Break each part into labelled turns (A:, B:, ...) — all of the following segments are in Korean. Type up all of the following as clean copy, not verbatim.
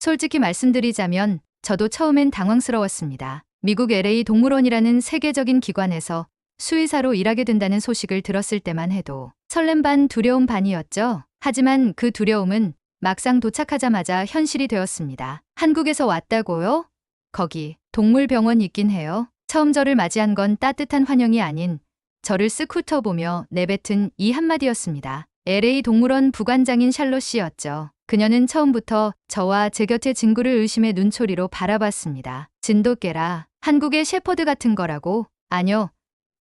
A: 솔직히 말씀드리자면 저도 처음엔 당황스러웠습니다. 미국 LA 동물원이라는 세계적인 기관에서 수의사로 일하게 된다는 소식을 들었을 때만 해도 설렘 반 두려움 반이었죠. 하지만 그 두려움은 막상 도착하자마자 현실이 되었습니다. 한국에서 왔다고요? 거기 동물병원 있긴 해요. 처음 저를 맞이한 건 따뜻한 환영이 아닌 저를 쓱 훑어보며 내뱉은 이 한마디였습니다. LA 동물원 부관장인 샬롯 씨였죠. 그녀는 처음부터 저와 제 곁에 진구를 의심의 눈초리로 바라봤습니다. 진돗개라 한국의 셰퍼드 같은 거라고? 아뇨.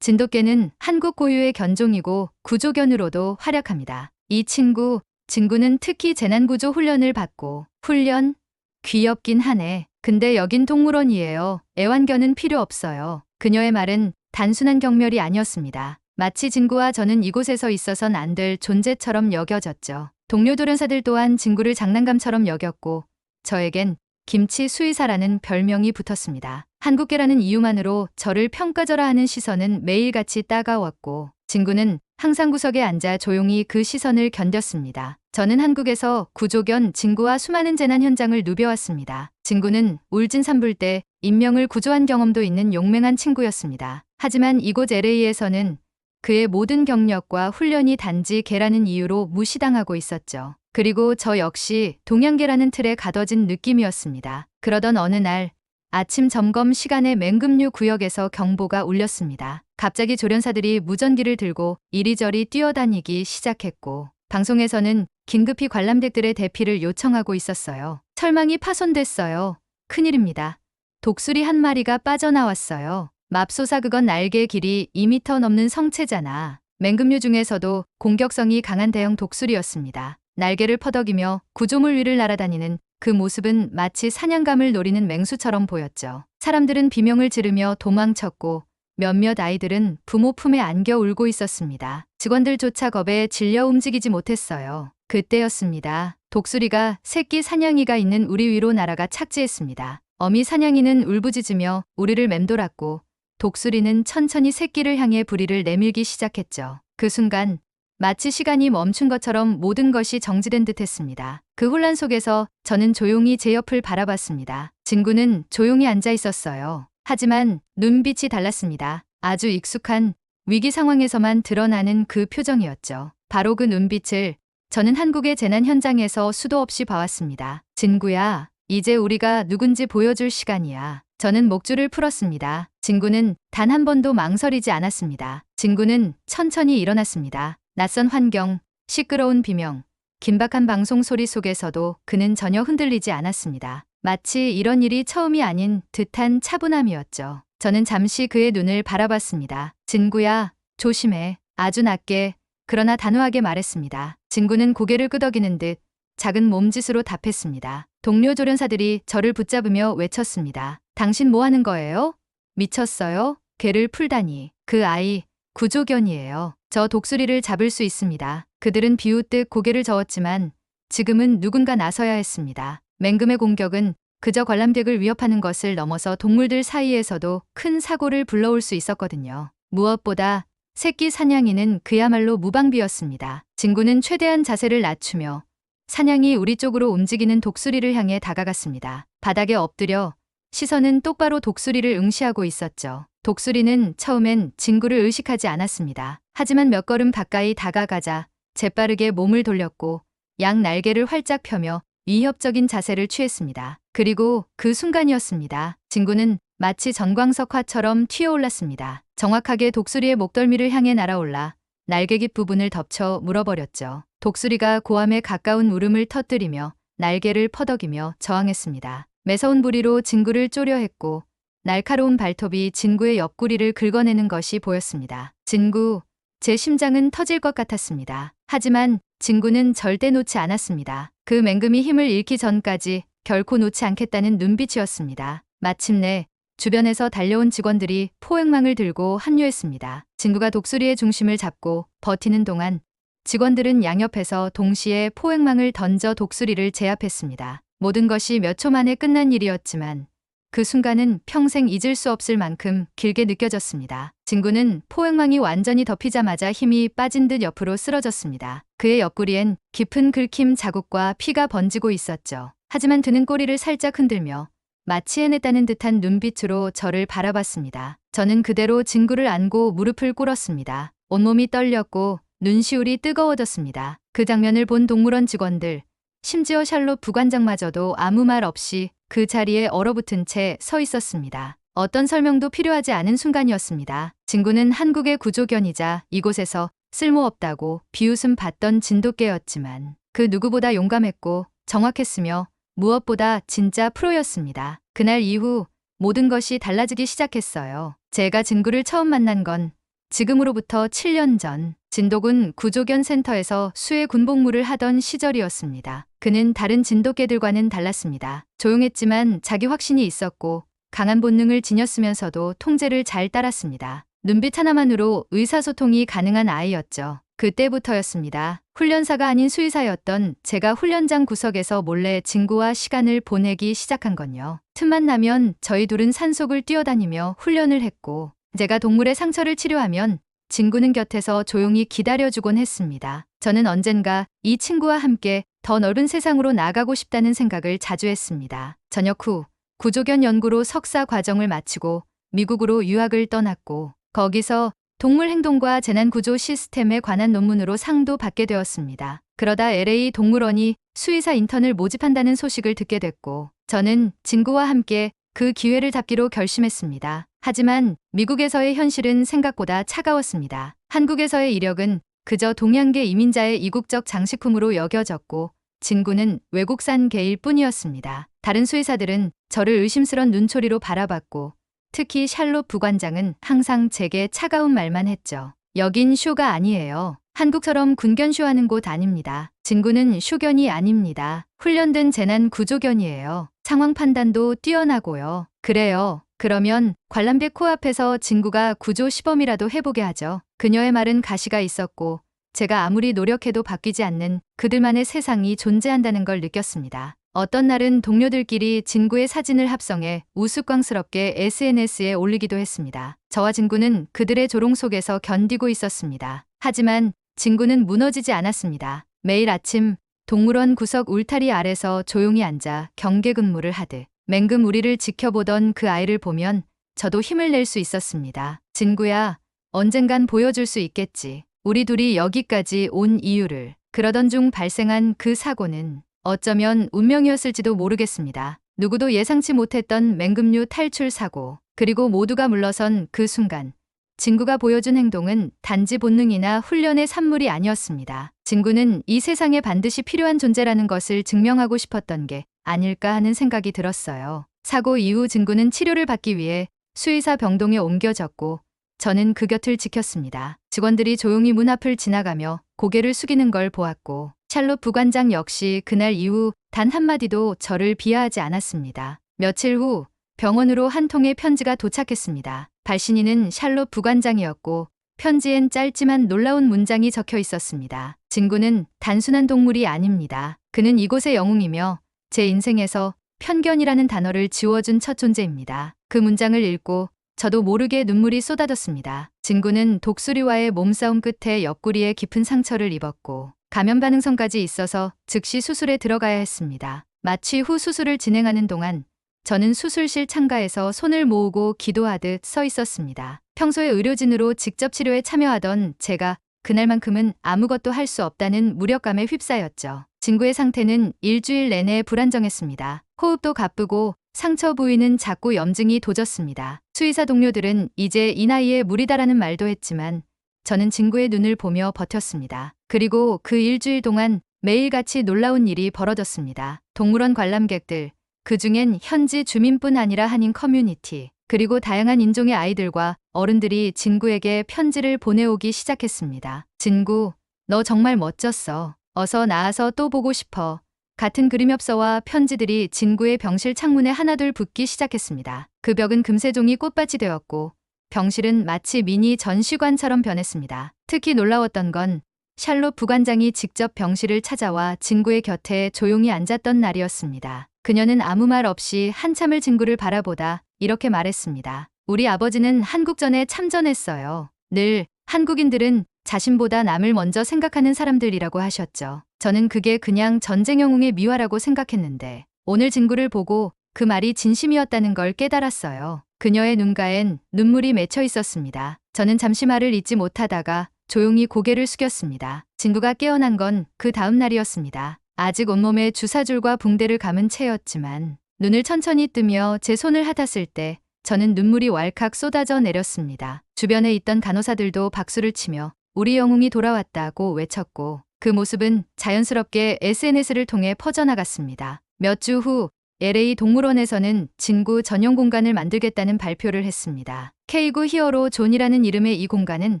A: 진돗개는 한국 고유의 견종이고 구조견으로도 활약합니다. 이 진구는 특히 재난구조 훈련을 받고 훈련? 귀엽긴 하네. 근데 여긴 동물원이에요. 애완견은 필요 없어요. 그녀의 말은 단순한 경멸이 아니었습니다. 마치 진구와 저는 이곳에서 있어선 안 될 존재처럼 여겨졌죠. 동료 조련사들 또한 진구를 장난감처럼 여겼고 저에겐 김치 수의사라는 별명이 붙었습니다. 한국계라는 이유만으로 저를 평가절하하는 시선은 매일같이 따가웠고 진구는 항상 구석에 앉아 조용히 그 시선을 견뎠습니다. 저는 한국에서 구조견 진구와 수많은 재난 현장을 누벼왔습니다. 진구는 울진산불 때 인명을 구조한 경험도 있는 용맹한 친구였습니다. 하지만 이곳 LA에서는 그의 모든 경력과 훈련이 단지 개라는 이유로 무시당하고 있었죠. 그리고 저 역시 동양계라는 틀에 가둬진 느낌이었습니다. 그러던 어느 날 아침 점검 시간에 맹금류 구역에서 경보가 울렸습니다. 갑자기 조련사들이 무전기를 들고 이리저리 뛰어다니기 시작했고 방송에서는 긴급히 관람객들의 대피를 요청하고 있었어요. 철망이 파손됐어요. 큰일입니다. 독수리 한 마리가 빠져나왔어요. 맙소사 그건 날개 길이 2m 넘는 성체잖아. 맹금류 중에서도 공격성이 강한 대형 독수리였습니다. 날개를 퍼덕이며 구조물 위를 날아다니는 그 모습은 마치 사냥감을 노리는 맹수처럼 보였죠. 사람들은 비명을 지르며 도망쳤고 몇몇 아이들은 부모 품에 안겨 울고 있었습니다. 직원들조차 겁에 질려 움직이지 못했어요. 그때였습니다. 독수리가 새끼 사냥이가 있는 우리 위로 날아가 착지했습니다. 어미 사냥이는 울부짖으며 우리를 맴돌았고 독수리는 천천히 새끼를 향해 부리를 내밀기 시작했죠. 그 순간 마치 시간이 멈춘 것처럼 모든 것이 정지된 듯 했습니다. 그 혼란 속에서 저는 조용히 제 옆을 바라봤습니다. 진구는 조용히 앉아 있었어요. 하지만 눈빛이 달랐습니다. 아주 익숙한 위기 상황에서만 드러나는 그 표정이었죠. 바로 그 눈빛을 저는 한국의 재난 현장에서 수도 없이 봐왔습니다. 진구야, 이제 우리가 누군지 보여줄 시간이야. 저는 목줄을 풀었습니다. 진구는 단 한 번도 망설이지 않았습니다. 진구는 천천히 일어났습니다. 낯선 환경, 시끄러운 비명, 긴박한 방송 소리 속에서도 그는 전혀 흔들리지 않았습니다. 마치 이런 일이 처음이 아닌 듯한 차분함이었죠. 저는 잠시 그의 눈을 바라봤습니다. 진구야, 조심해. 아주 낮게, 그러나 단호하게 말했습니다. 진구는 고개를 끄덕이는 듯 작은 몸짓으로 답했습니다. 동료 조련사들이 저를 붙잡으며 외쳤습니다. 당신 뭐 하는 거예요? 미쳤어요? 개를 풀다니. 그 아이, 구조견이에요. 저 독수리를 잡을 수 있습니다. 그들은 비웃듯 고개를 저었지만 지금은 누군가 나서야 했습니다. 맹금의 공격은 그저 관람객을 위협하는 것을 넘어서 동물들 사이에서도 큰 사고를 불러올 수 있었거든요. 무엇보다 새끼 사냥이는 그야말로 무방비였습니다. 진구는 최대한 자세를 낮추며 사냥이 우리 쪽으로 움직이는 독수리를 향해 다가갔습니다. 바닥에 엎드려 시선은 똑바로 독수리를 응시하고 있었죠. 독수리는 처음엔 진구를 의식하지 않았습니다. 하지만 몇 걸음 가까이 다가가자 재빠르게 몸을 돌렸고 양 날개를 활짝 펴며 위협적인 자세를 취했습니다. 그리고 그 순간이었습니다. 진구는 마치 전광석화처럼 튀어올랐습니다. 정확하게 독수리의 목덜미를 향해 날아올라 날개 깃 부분을 덮쳐 물어버렸죠. 독수리가 고함에 가까운 울음을 터뜨리며 날개를 퍼덕이며 저항했습니다. 매서운 부리로 진구를 쪼려 했고 날카로운 발톱이 진구의 옆구리를 긁어내는 것이 보였습니다. 진구, 제 심장은 터질 것 같았습니다. 하지만 진구는 절대 놓지 않았습니다. 그 맹금이 힘을 잃기 전까지 결코 놓지 않겠다는 눈빛이었습니다. 마침내 주변에서 달려온 직원들이 포획망을 들고 합류했습니다. 진구가 독수리의 중심을 잡고 버티는 동안 직원들은 양옆에서 동시에 포획망을 던져 독수리를 제압했습니다. 모든 것이 몇 초 만에 끝난 일이었지만 그 순간은 평생 잊을 수 없을 만큼 길게 느껴졌습니다. 진구는 포획망이 완전히 덮이자마자 힘이 빠진 듯 옆으로 쓰러졌습니다. 그의 옆구리엔 깊은 긁힘 자국과 피가 번지고 있었죠. 하지만 드는 꼬리를 살짝 흔들며 마치 해냈다는 듯한 눈빛으로 저를 바라봤습니다. 저는 그대로 진구를 안고 무릎을 꿇었습니다. 온몸이 떨렸고 눈시울이 뜨거워졌습니다. 그 장면을 본 동물원 직원들, 심지어 샬롯 부관장마저도 아무 말 없이 그 자리에 얼어붙은 채 서 있었습니다. 어떤 설명도 필요하지 않은 순간이었습니다. 진구는 한국의 구조견이자 이곳에서 쓸모없다고 비웃음 받던 진돗개였지만 그 누구보다 용감했고 정확했으며 무엇보다 진짜 프로였습니다. 그날 이후 모든 것이 달라지기 시작했어요. 제가 진구를 처음 만난 건 지금으로부터 7년 전 진도군 구조견 센터에서 수해 군복무를 하던 시절이었습니다. 그는 다른 진돗개들과는 달랐습니다. 조용했지만 자기 확신이 있었고 강한 본능을 지녔으면서도 통제를 잘 따랐습니다. 눈빛 하나만으로 의사소통이 가능한 아이였죠. 그때부터였습니다. 훈련사가 아닌 수의사였던 제가 훈련장 구석에서 몰래 진구와 시간을 보내기 시작한 건요. 틈만 나면 저희 둘은 산속을 뛰어다니며 훈련을 했고 제가 동물의 상처를 치료하면 진구는 곁에서 조용히 기다려주곤 했습니다. 저는 언젠가 이 친구와 함께 더 넓은 세상으로 나가고 싶다는 생각을 자주 했습니다. 전역 후 구조견 연구로 석사 과정을 마치고 미국으로 유학을 떠났고 거기서 동물 행동과 재난 구조 시스템에 관한 논문으로 상도 받게 되었습니다. 그러다 LA 동물원이 수의사 인턴을 모집한다는 소식을 듣게 됐고 저는 진구와 함께 그 기회를 잡기로 결심했습니다. 하지만 미국에서의 현실은 생각보다 차가웠습니다. 한국에서의 이력은 그저 동양계 이민자의 이국적 장식품으로 여겨졌고 진구는 외국산 개일 뿐이었습니다. 다른 수의사들은 저를 의심스런 눈초리로 바라봤고 특히 샬롯 부관장은 항상 제게 차가운 말만 했죠. 여긴 쇼가 아니에요. 한국처럼 군견 쇼하는 곳 아닙니다. 진구는 쇼견이 아닙니다. 훈련된 재난 구조견이에요. 상황 판단도 뛰어나고요. 그래요. 그러면 관람객 코앞에서 진구가 구조 시범이라도 해보게 하죠. 그녀의 말은 가시가 있었고 제가 아무리 노력해도 바뀌지 않는 그들만의 세상이 존재한다는 걸 느꼈습니다. 어떤 날은 동료들끼리 진구의 사진을 합성해 우스꽝스럽게 SNS에 올리기도 했습니다. 저와 진구는 그들의 조롱 속에서 견디고 있었습니다. 하지만 진구는 무너지지 않았습니다. 매일 아침 동물원 구석 울타리 아래서 조용히 앉아 경계 근무를 하듯 맹금 우리를 지켜보던 그 아이를 보면 저도 힘을 낼 수 있었습니다. 진구야, 언젠간 보여줄 수 있겠지. 우리 둘이 여기까지 온 이유를. 그러던 중 발생한 그 사고는 어쩌면 운명이었을지도 모르겠습니다. 누구도 예상치 못했던 맹금류 탈출 사고, 그리고 모두가 물러선 그 순간 진구가 보여준 행동은 단지 본능이나 훈련의 산물이 아니었습니다. 진구는 이 세상에 반드시 필요한 존재라는 것을 증명하고 싶었던 게 아닐까 하는 생각이 들었어요. 사고 이후 진구는 치료를 받기 위해 수의사 병동에 옮겨졌고 저는 그 곁을 지켰습니다. 직원들이 조용히 문 앞을 지나가며 고개를 숙이는 걸 보았고 샬롯 부관장 역시 그날 이후 단 한마디도 저를 비하하지 않았습니다. 며칠 후 병원으로 한 통의 편지가 도착했습니다. 발신인은 샬롯 부관장이었고 편지엔 짧지만 놀라운 문장이 적혀 있었습니다. 진구는 단순한 동물이 아닙니다. 그는 이곳의 영웅이며 제 인생에서 편견이라는 단어를 지워준 첫 존재입니다. 그 문장을 읽고 저도 모르게 눈물이 쏟아졌습니다. 진구는 독수리와의 몸싸움 끝에 옆구리에 깊은 상처를 입었고 감염 반응성까지 있어서 즉시 수술에 들어가야 했습니다. 마취 후 수술을 진행하는 동안 저는 수술실 창가에서 손을 모으고 기도하듯 서 있었습니다. 평소에 의료진으로 직접 치료에 참여하던 제가 그날만큼은 아무것도 할 수 없다는 무력감에 휩싸였죠. 진구의 상태는 일주일 내내 불안정했습니다. 호흡도 가쁘고 상처 부위는 자꾸 염증이 돋았습니다. 수의사 동료들은 이제 이 나이에 무리다라는 말도 했지만 저는 진구의 눈을 보며 버텼습니다. 그리고 그 일주일 동안 매일같이 놀라운 일이 벌어졌습니다. 동물원 관람객들, 그중엔 현지 주민뿐 아니라 한인 커뮤니티, 그리고 다양한 인종의 아이들과 어른들이 진구에게 편지를 보내오기 시작했습니다. 진구, 너 정말 멋졌어. 어서 나와서 또 보고 싶어. 같은 그림엽서와 편지들이 진구의 병실 창문에 하나둘 붙기 시작했습니다. 그 벽은 금세 종이 꽃밭이 되었고 병실은 마치 미니 전시관처럼 변했습니다. 특히 놀라웠던 건 샬롯 부관장이 직접 병실을 찾아와 진구의 곁에 조용히 앉았던 날이었습니다. 그녀는 아무 말 없이 한참을 진구를 바라보다 이렇게 말했습니다. 우리 아버지는 한국전에 참전했어요. 늘 한국인들은 자신보다 남을 먼저 생각하는 사람들이라고 하셨죠. 저는 그게 그냥 전쟁 영웅의 미화라고 생각했는데 오늘 진구를 보고 그 말이 진심이었다는 걸 깨달았어요. 그녀의 눈가엔 눈물이 맺혀 있었습니다. 저는 잠시 말을 잇지 못하다가 조용히 고개를 숙였습니다. 진구가 깨어난 건 그 다음 날이었습니다. 아직 온몸에 주사줄과 붕대를 감은 채였지만 눈을 천천히 뜨며 제 손을 핫았을 때 저는 눈물이 왈칵 쏟아져 내렸습니다. 주변에 있던 간호사들도 박수를 치며 우리 영웅이 돌아왔다고 외쳤고 그 모습은 자연스럽게 SNS를 통해 퍼져나갔습니다. 몇 주 후 LA 동물원에서는 진구 전용 공간을 만들겠다는 발표를 했습니다. K9 히어로 존이라는 이름의 이 공간은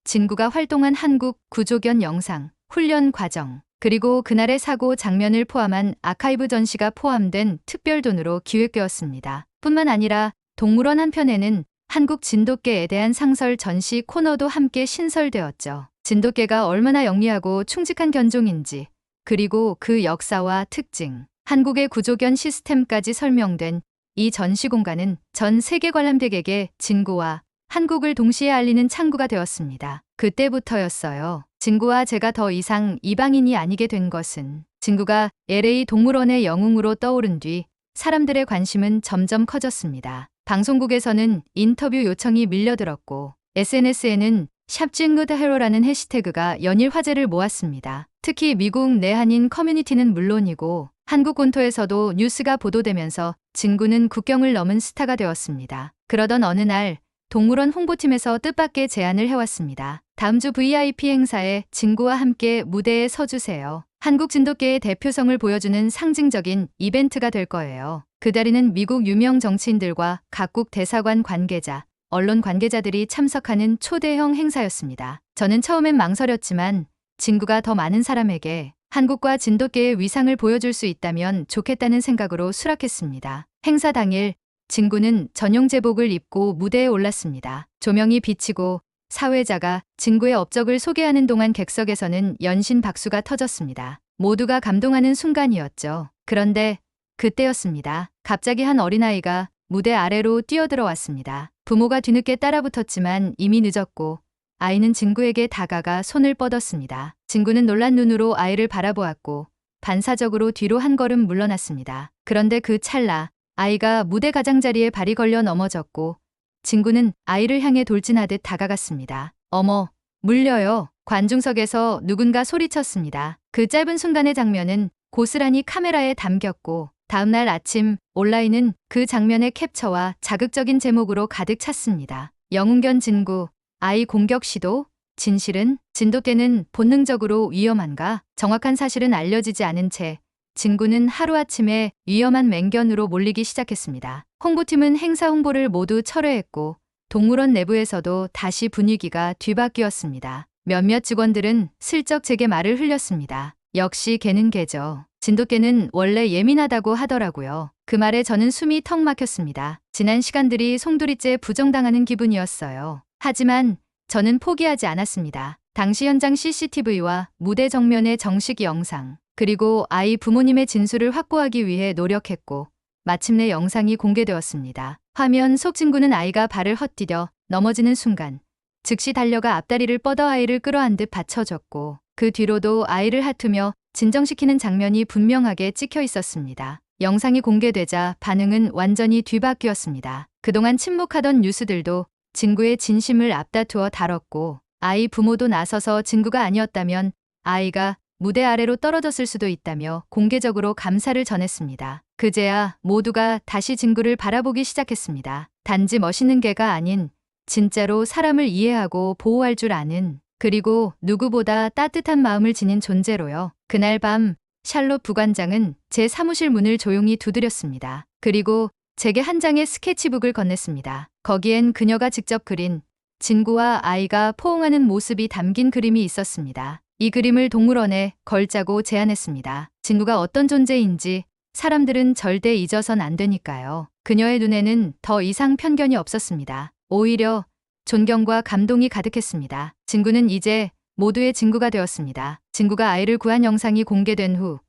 A: 진구가 활동한 한국 구조견 영상, 훈련 과정, 그리고 그날의 사고 장면을 포함한 아카이브 전시가 포함된 특별돈으로 기획되었습니다. 뿐만 아니라 동물원 한편에는 한국 진돗개에 대한 상설 전시 코너도 함께 신설되었죠. 진돗개가 얼마나 영리하고 충직한 견종인지, 그리고 그 역사와 특징, 한국의 구조견 시스템까지 설명된 이 전시 공간은 전 세계 관람객에게 진구와 한국을 동시에 알리는 창구가 되었습니다. 그때부터였어요. 진구와 제가 더 이상 이방인이 아니게 된 것은 진구가 LA 동물원의 영웅으로 떠오른 뒤 사람들의 관심은 점점 커졌습니다. 방송국에서는 인터뷰 요청이 밀려들었고 SNS에는 샵진구드헤로라는 해시태그가 연일 화제를 모았습니다. 특히 미국 내 한인 커뮤니티는 물론이고 한국 본토에서도 뉴스가 보도되면서 진구는 국경을 넘은 스타가 되었습니다. 그러던 어느 날 동물원 홍보팀에서 뜻밖의 제안을 해왔습니다. 다음 주 VIP 행사에 진구와 함께 무대에 서주세요. 한국 진돗개의 대표성을 보여주는 상징적인 이벤트가 될 거예요. 그달에는 미국 유명 정치인들과 각국 대사관 관계자, 언론 관계자들이 참석하는 초대형 행사였습니다. 저는 처음엔 망설였지만 진구가 더 많은 사람에게 한국과 진돗개의 위상을 보여줄 수 있다면 좋겠다는 생각으로 수락했습니다. 행사 당일 진구는 전용 제복을 입고 무대에 올랐습니다. 조명이 비치고 사회자가 진구의 업적을 소개하는 동안 객석에서는 연신 박수가 터졌습니다. 모두가 감동하는 순간이었죠. 그런데 그때였습니다. 갑자기 한 어린아이가 무대 아래로 뛰어들어왔습니다. 부모가 뒤늦게 따라붙었지만 이미 늦었고 아이는 진구에게 다가가 손을 뻗었습니다. 진구는 놀란 눈으로 아이를 바라보았고 반사적으로 뒤로 한 걸음 물러났습니다. 그런데 그 찰나 아이가 무대 가장자리에 발이 걸려 넘어졌고 진구는 아이를 향해 돌진하듯 다가갔습니다. 어머, 물려요. 관중석에서 누군가 소리쳤습니다. 그 짧은 순간의 장면은 고스란히 카메라에 담겼고 다음날 아침 온라인은 그 장면의 캡처와 자극적인 제목으로 가득 찼습니다. 영웅견 진구, 아이 공격 시도, 진실은 진돗개는 본능적으로 위험한가? 정확한 사실은 알려지지 않은 채 진구는 하루아침에 위험한 맹견으로 몰리기 시작했습니다. 홍보팀은 행사 홍보를 모두 철회했고 동물원 내부에서도 다시 분위기가 뒤바뀌었습니다. 몇몇 직원들은 슬쩍 제게 말을 흘렸습니다. 역시 개는 개죠. 진돗개는 원래 예민하다고 하더라고요. 그 말에 저는 숨이 턱 막혔습니다. 지난 시간들이 송두리째 부정당하는 기분이었어요. 하지만 저는 포기하지 않았습니다. 당시 현장 CCTV와 무대 정면의 정식 영상, 그리고 아이 부모님의 진술을 확보하기 위해 노력했고 마침내 영상이 공개되었습니다. 화면 속 진구는 아이가 발을 헛디뎌 넘어지는 순간 즉시 달려가 앞다리를 뻗어 아이를 끌어안듯 받쳐줬고 그 뒤로도 아이를 핫으며 진정시키는 장면이 분명하게 찍혀 있었습니다. 영상이 공개되자 반응은 완전히 뒤바뀌었습니다. 그동안 침묵하던 뉴스들도 진구의 진심을 앞다투어 다뤘고 아이 부모도 나서서 진구가 아니었다면 아이가 무대 아래로 떨어졌을 수도 있다며 공개적으로 감사를 전했습니다. 그제야 모두가 다시 진구를 바라보기 시작했습니다. 단지 멋있는 개가 아닌 진짜로 사람을 이해하고 보호할 줄 아는, 그리고 누구보다 따뜻한 마음을 지닌 존재로요. 그날 밤 샬롯 부관장은 제 사무실 문을 조용히 두드렸습니다. 그리고 제게 한 장의 스케치북을 건넸습니다. 거기엔 그녀가 직접 그린 진구와 아이가 포옹하는 모습이 담긴 그림이 있었습니다. 이 그림을 동물원에 걸자고 제안했습니다. 진구가 어떤 존재인지 사람들은 절대 잊어선 안 되니까요. 그녀의 눈에는 더 이상 편견이 없었습니다. 오히려 존경과 감동이 가득했습니다. 진구는 이제 모두의 진구가 되었습니다. 진구가 아이를 구한 영상이 공개된 후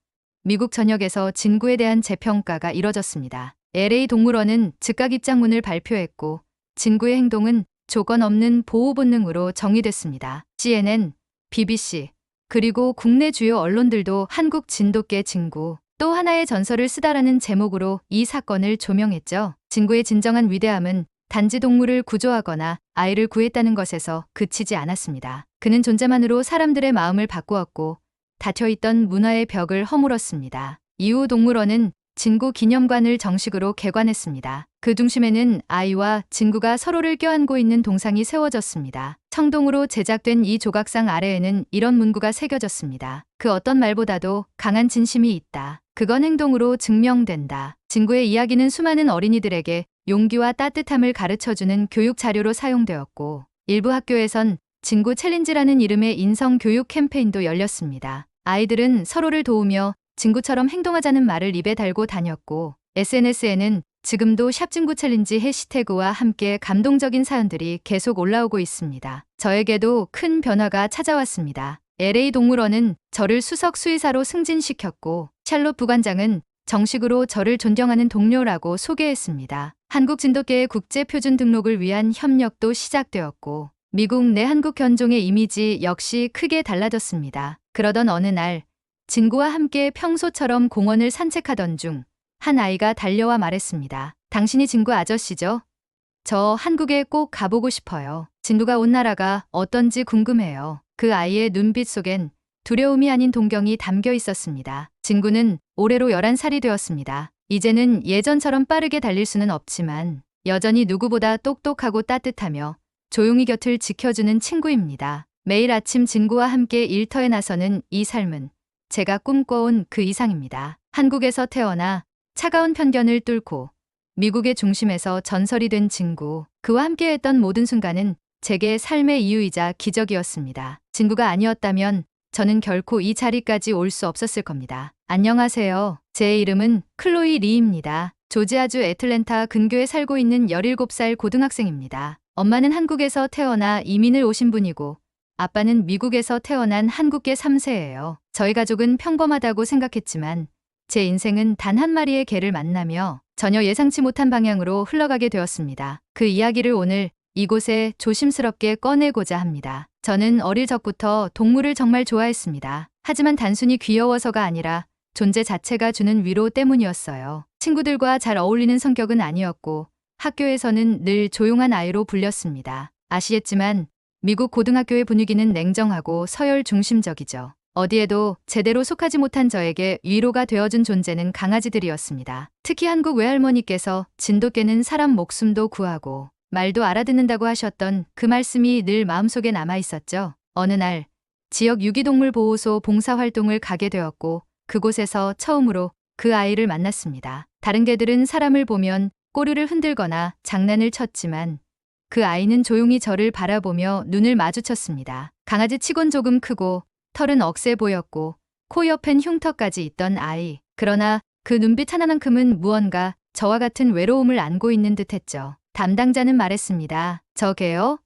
A: 미국 전역에서 진구에 대한 재평가가 이뤄졌습니다. LA 동물원은 즉각 입장문을 발표했고 진구의 행동은 조건 없는 보호 본능으로 정의됐습니다. CNN, BBC, 그리고 국내 주요 언론들도 한국 진돗개 진구, 또 하나의 전설을 쓰다라는 제목으로 이 사건을 조명했죠. 진구의 진정한 위대함은 단지 동물을 구조하거나 아이를 구했다는 것에서 그치지 않았습니다. 그는 존재만으로 사람들의 마음을 바꾸었고 닫혀있던 문화의 벽을 허물었습니다. 이후 동물원은 진구 기념관을 정식으로 개관했습니다. 그 중심에는 아이와 진구가 서로를 껴안고 있는 동상이 세워졌습니다. 청동으로 제작된 이 조각상 아래에는 이런 문구가 새겨졌습니다. 그 어떤 말보다도 강한 진심이 있다. 그건 행동으로 증명된다. 진구의 이야기는 수많은 어린이들에게 용기와 따뜻함을 가르쳐주는 교육 자료로 사용되었고, 일부 학교에선 진구 챌린지라는 이름의 인성 교육 캠페인도 열렸습니다. 아이들은 서로를 도우며 진구처럼 행동하자는 말을 입에 달고 다녔고, SNS에는 지금도 샵진구 챌린지 해시태그와 함께 감동적인 사연들이 계속 올라오고 있습니다. 저에게도 큰 변화가 찾아왔습니다. LA 동물원은 저를 수석 수의사로 승진시켰고, 샬롯 부관장은 정식으로 저를 존경하는 동료라고 소개했습니다. 한국 진돗개의 국제 표준 등록을 위한 협력도 시작되었고, 미국 내 한국 견종의 이미지 역시 크게 달라졌습니다. 그러던 어느 날, 진구와 함께 평소처럼 공원을 산책하던 중 한 아이가 달려와 말했습니다. 당신이 진구 아저씨죠? 저 한국에 꼭 가보고 싶어요. 진구가 온 나라가 어떤지 궁금해요. 그 아이의 눈빛 속엔 두려움이 아닌 동경이 담겨 있었습니다. 진구는 올해로 11살이 되었습니다. 이제는 예전처럼 빠르게 달릴 수는 없지만 여전히 누구보다 똑똑하고 따뜻하며 조용히 곁을 지켜주는 친구입니다. 매일 아침 진구와 함께 일터에 나서는 이 삶은 제가 꿈꿔온 그 이상입니다. 한국에서 태어나 차가운 편견을 뚫고 미국의 중심에서 전설이 된 진구. 그와 함께했던 모든 순간은 제게 삶의 이유이자 기적이었습니다. 진구가 아니었다면 저는 결코 이 자리까지 올 수 없었을 겁니다. 안녕하세요. 제 이름은 클로이 리입니다. 조지아주 애틀랜타 근교에 살고 있는 17살 고등학생입니다. 엄마는 한국에서 태어나 이민을 오신 분이고 아빠는 미국에서 태어난 한국계 3세예요. 저희 가족은 평범하다고 생각했지만 제 인생은 단 한 마리의 개를 만나며 전혀 예상치 못한 방향으로 흘러가게 되었습니다. 그 이야기를 오늘 이곳에 조심스럽게 꺼내고자 합니다. 저는 어릴 적부터 동물을 정말 좋아했습니다. 하지만 단순히 귀여워서가 아니라 존재 자체가 주는 위로 때문이었어요. 친구들과 잘 어울리는 성격은 아니었고 학교에서는 늘 조용한 아이로 불렸습니다. 아시겠지만 미국 고등학교의 분위기는 냉정하고 서열 중심적이죠. 어디에도 제대로 속하지 못한 저에게 위로가 되어준 존재는 강아지들이었습니다. 특히 한국 외할머니께서 진돗개는 사람 목숨도 구하고 말도 알아듣는다고 하셨던 그 말씀이 늘 마음속에 남아 있었죠. 어느 날 지역 유기동물 보호소 봉사활동을 가게 되었고 그곳에서 처음으로 그 아이를 만났습니다. 다른 개들은 사람을 보면 꼬리를 흔들거나 장난을 쳤지만 그 아이는 조용히 저를 바라보며 눈을 마주쳤습니다. 강아지 치곤 조금 크고 털은 억세 보였고 코 옆엔 흉터까지 있던 아이. 그러나 그 눈빛 하나만큼은 무언가 저와 같은 외로움을 안고 있는 듯했죠. 담당자는 말했습니다. 저 개요?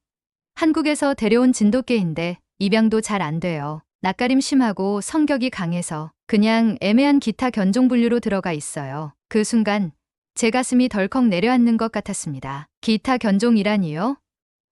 A: 한국에서 데려온 진돗개인데 입양도 잘 안 돼요. 낯가림 심하고 성격이 강해서 그냥 애매한 기타 견종 분류로 들어가 있어요. 그 순간 제 가슴이 덜컥 내려앉는 것 같았습니다. 기타 견종이라니요?